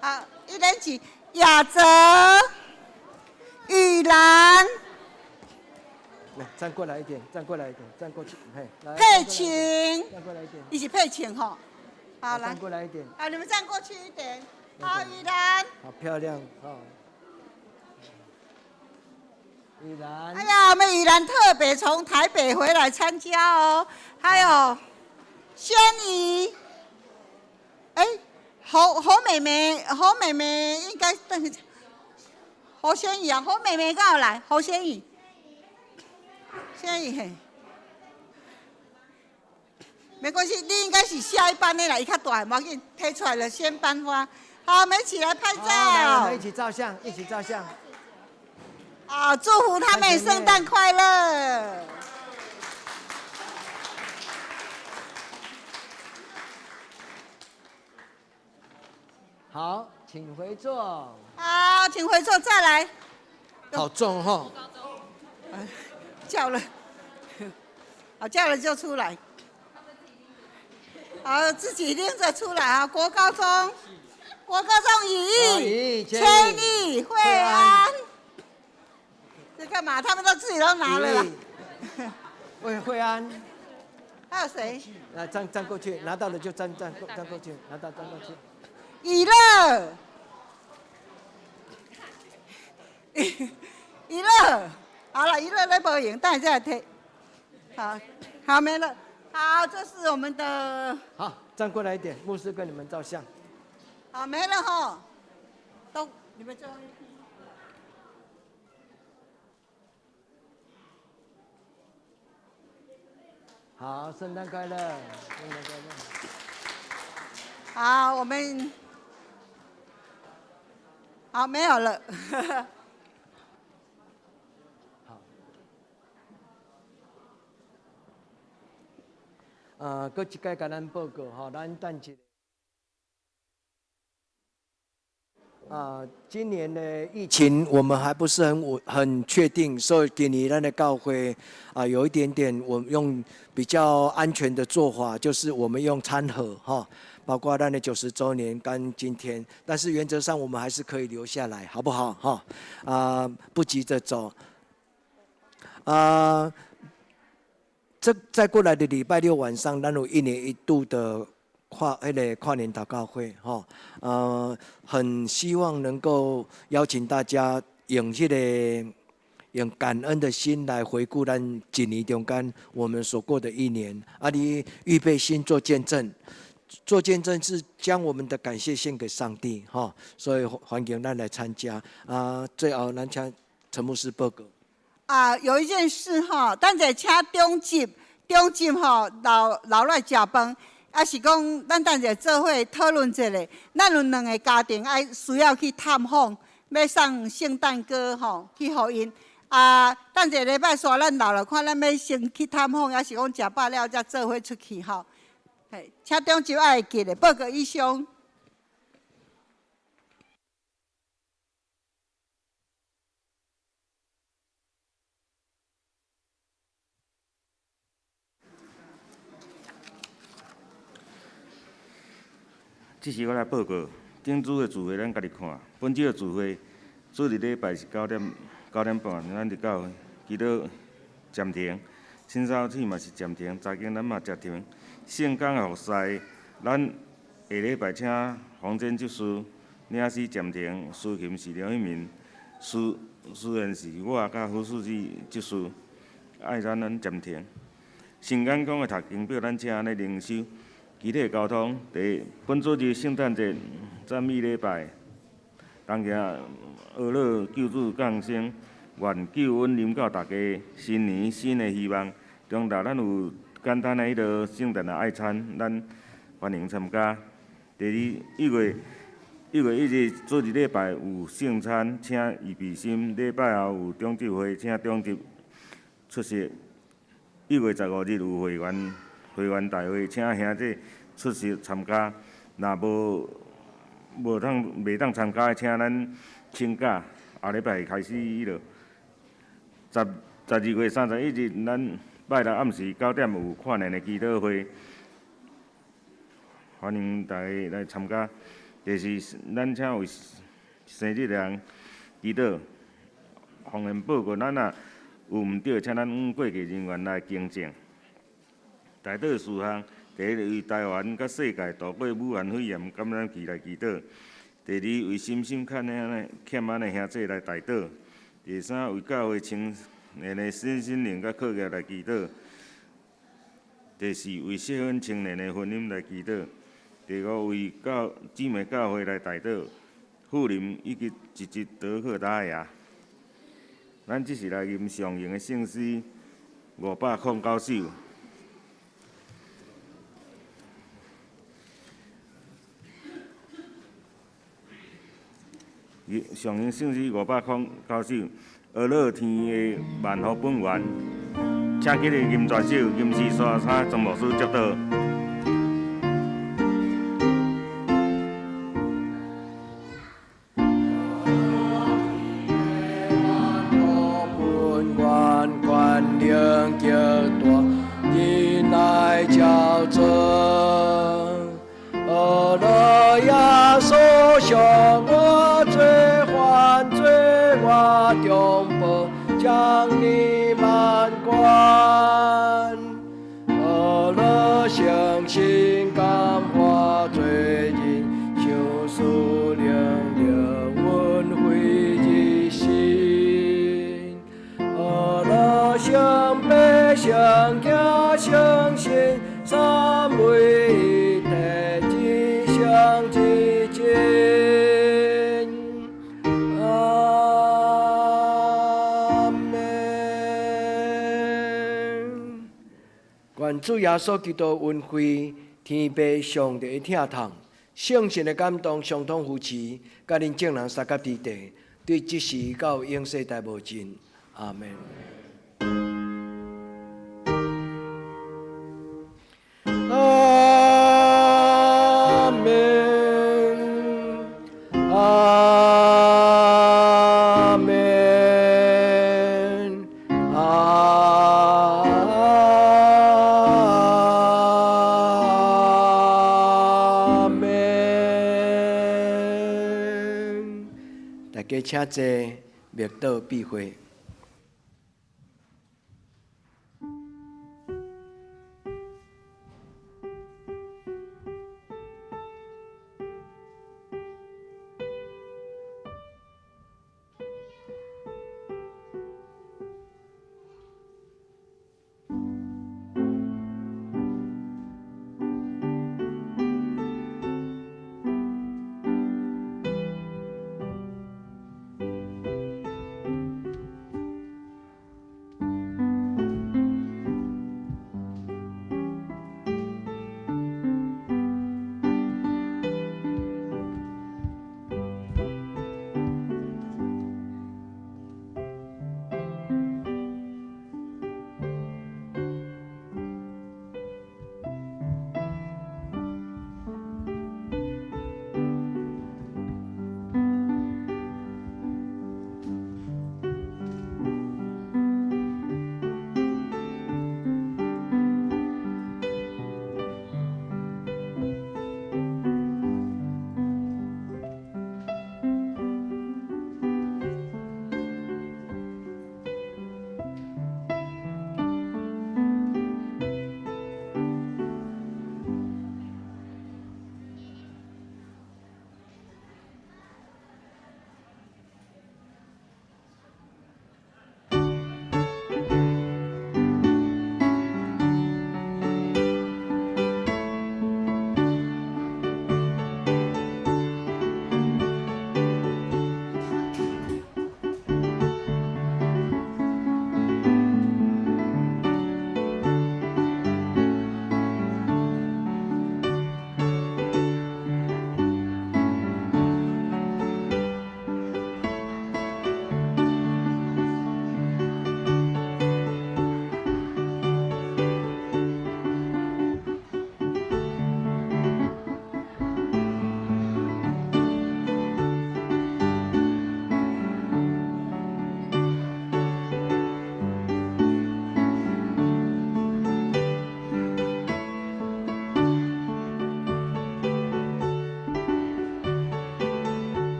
好，一人起。雅泽。雨兰。来，站过来一点，站过来一点，站过去，嘿，来。佩琴。站过来一点。一起佩琴哈。好，来。站过来一点。好，你们站过去一点。好，雨兰。好漂亮哦。雨兰。哎呀，我们雨兰特别从台北回来参加哦。还有轩怡。侯妹妹应该侯轩怡啊，侯妹妹刚好来，侯轩怡。轩怡嘿。没关系，你应该是下一班的啦，伊较大，无要紧，推出来了先颁发。好，我们一起来拍照。我们一起照相，一起照相。好，祝福他们圣诞快乐。好，请回座。好，请回座，再来。好重哈。叫了，好叫了就出来。好，自己拎着出来啊！国高中以千丽、惠安，这干嘛？他们都自己都拿了啦。惠安，还有谁？来站过去，拿到了就站过去，拿到站过去。以乐，以乐，好了，以乐来报赢，等一下来推。好没了。好，这是我们的。好，站过来一点，牧师跟你们照相。好，没了哈，都你们最后一批。好，圣诞快乐，圣诞快乐。好，我们好没有了。搁一届甲咱报告吼，咱等一下。今年的疫情我们还不是很确定，所以今年咱的教会有一点点，我们用比较安全的做法，就是我们用餐盒哈，包括咱的90周年跟今天，但是原则上我们还是可以留下来，好不好哈？不急着走。这再过来的礼拜六晚上，咱有1年1度的跨年祷告会哈，很希望能够邀请大家用用感恩的心来回顾咱一年中间我们所过的一年。你预备心做见证，做见证是将我们的感谢献给上帝，所以欢迎咱来参加。最后咱请陈牧师报告。有一件事咱就请中级留来食饭，是讲咱等下做伙讨论一下，咱有2个家庭需要去探访，要送圣诞歌去予因。等下礼拜三咱留了看，咱要先去探访，还是讲食饱了才做伙出去请中级会记的，报告以上。这是我来报告。顶主的聚会咱家己看。本周的聚会，主日礼拜是9点半，咱伫教会祈祷暂停。新早起嘛是暂停，早间咱嘛暂停。圣工的服侍，咱下礼拜请黄真执事领事暂停，司琴是梁一鸣，司宴是我甲副书记执事，咱暂停。圣眼讲的读经表，咱请咧灵修。集体交通，本周日圣诞节赞美礼拜，当行俄勒救主降生，愿救恩临到大家，新年新的希望。中昼咱有简单的迄个圣诞的爱餐，咱欢迎参加。第二1月1日主日礼拜有圣餐，请预备心。礼拜后有中执会，请中执出席。1月15日有会员大会，请兄弟出席参加。若袂当参加的，请咱请假。后礼拜开始迄落。12月31日，咱拜六暗时9点有跨年的祈祷会，欢迎大家来参加。第四，咱请为生日的人祈祷。方言报告，咱若有毋对，请咱过去人员来更正。台岛事项，第一为台湾甲世界度过武汉肺炎感染期来祈祷；第二为心欠安的兄弟来台岛；第三为教会青年的心灵甲课业来祈祷；第四为适婚青年的婚姻来祈祷；第五为姊妹教会来台岛、富林以及一级德克达亚。咱即是来吟上行的圣诗509首。上行圣诗509首，俄勒天的万福本源，请起来吟全首，吟诗沙沙总牧师接导。将你满贯，乐相信感化罪人，修赎灵温回之心，乐相悲相家相信，三位一体吉祥之间。愿主耶稣基督恩惠、天父上帝的疼痛、圣神的感动，相通扶持，甲恁众人三甲之地，对即时到永世代无尽。阿门。阿门。阿门。大家请坐，默祷闭会。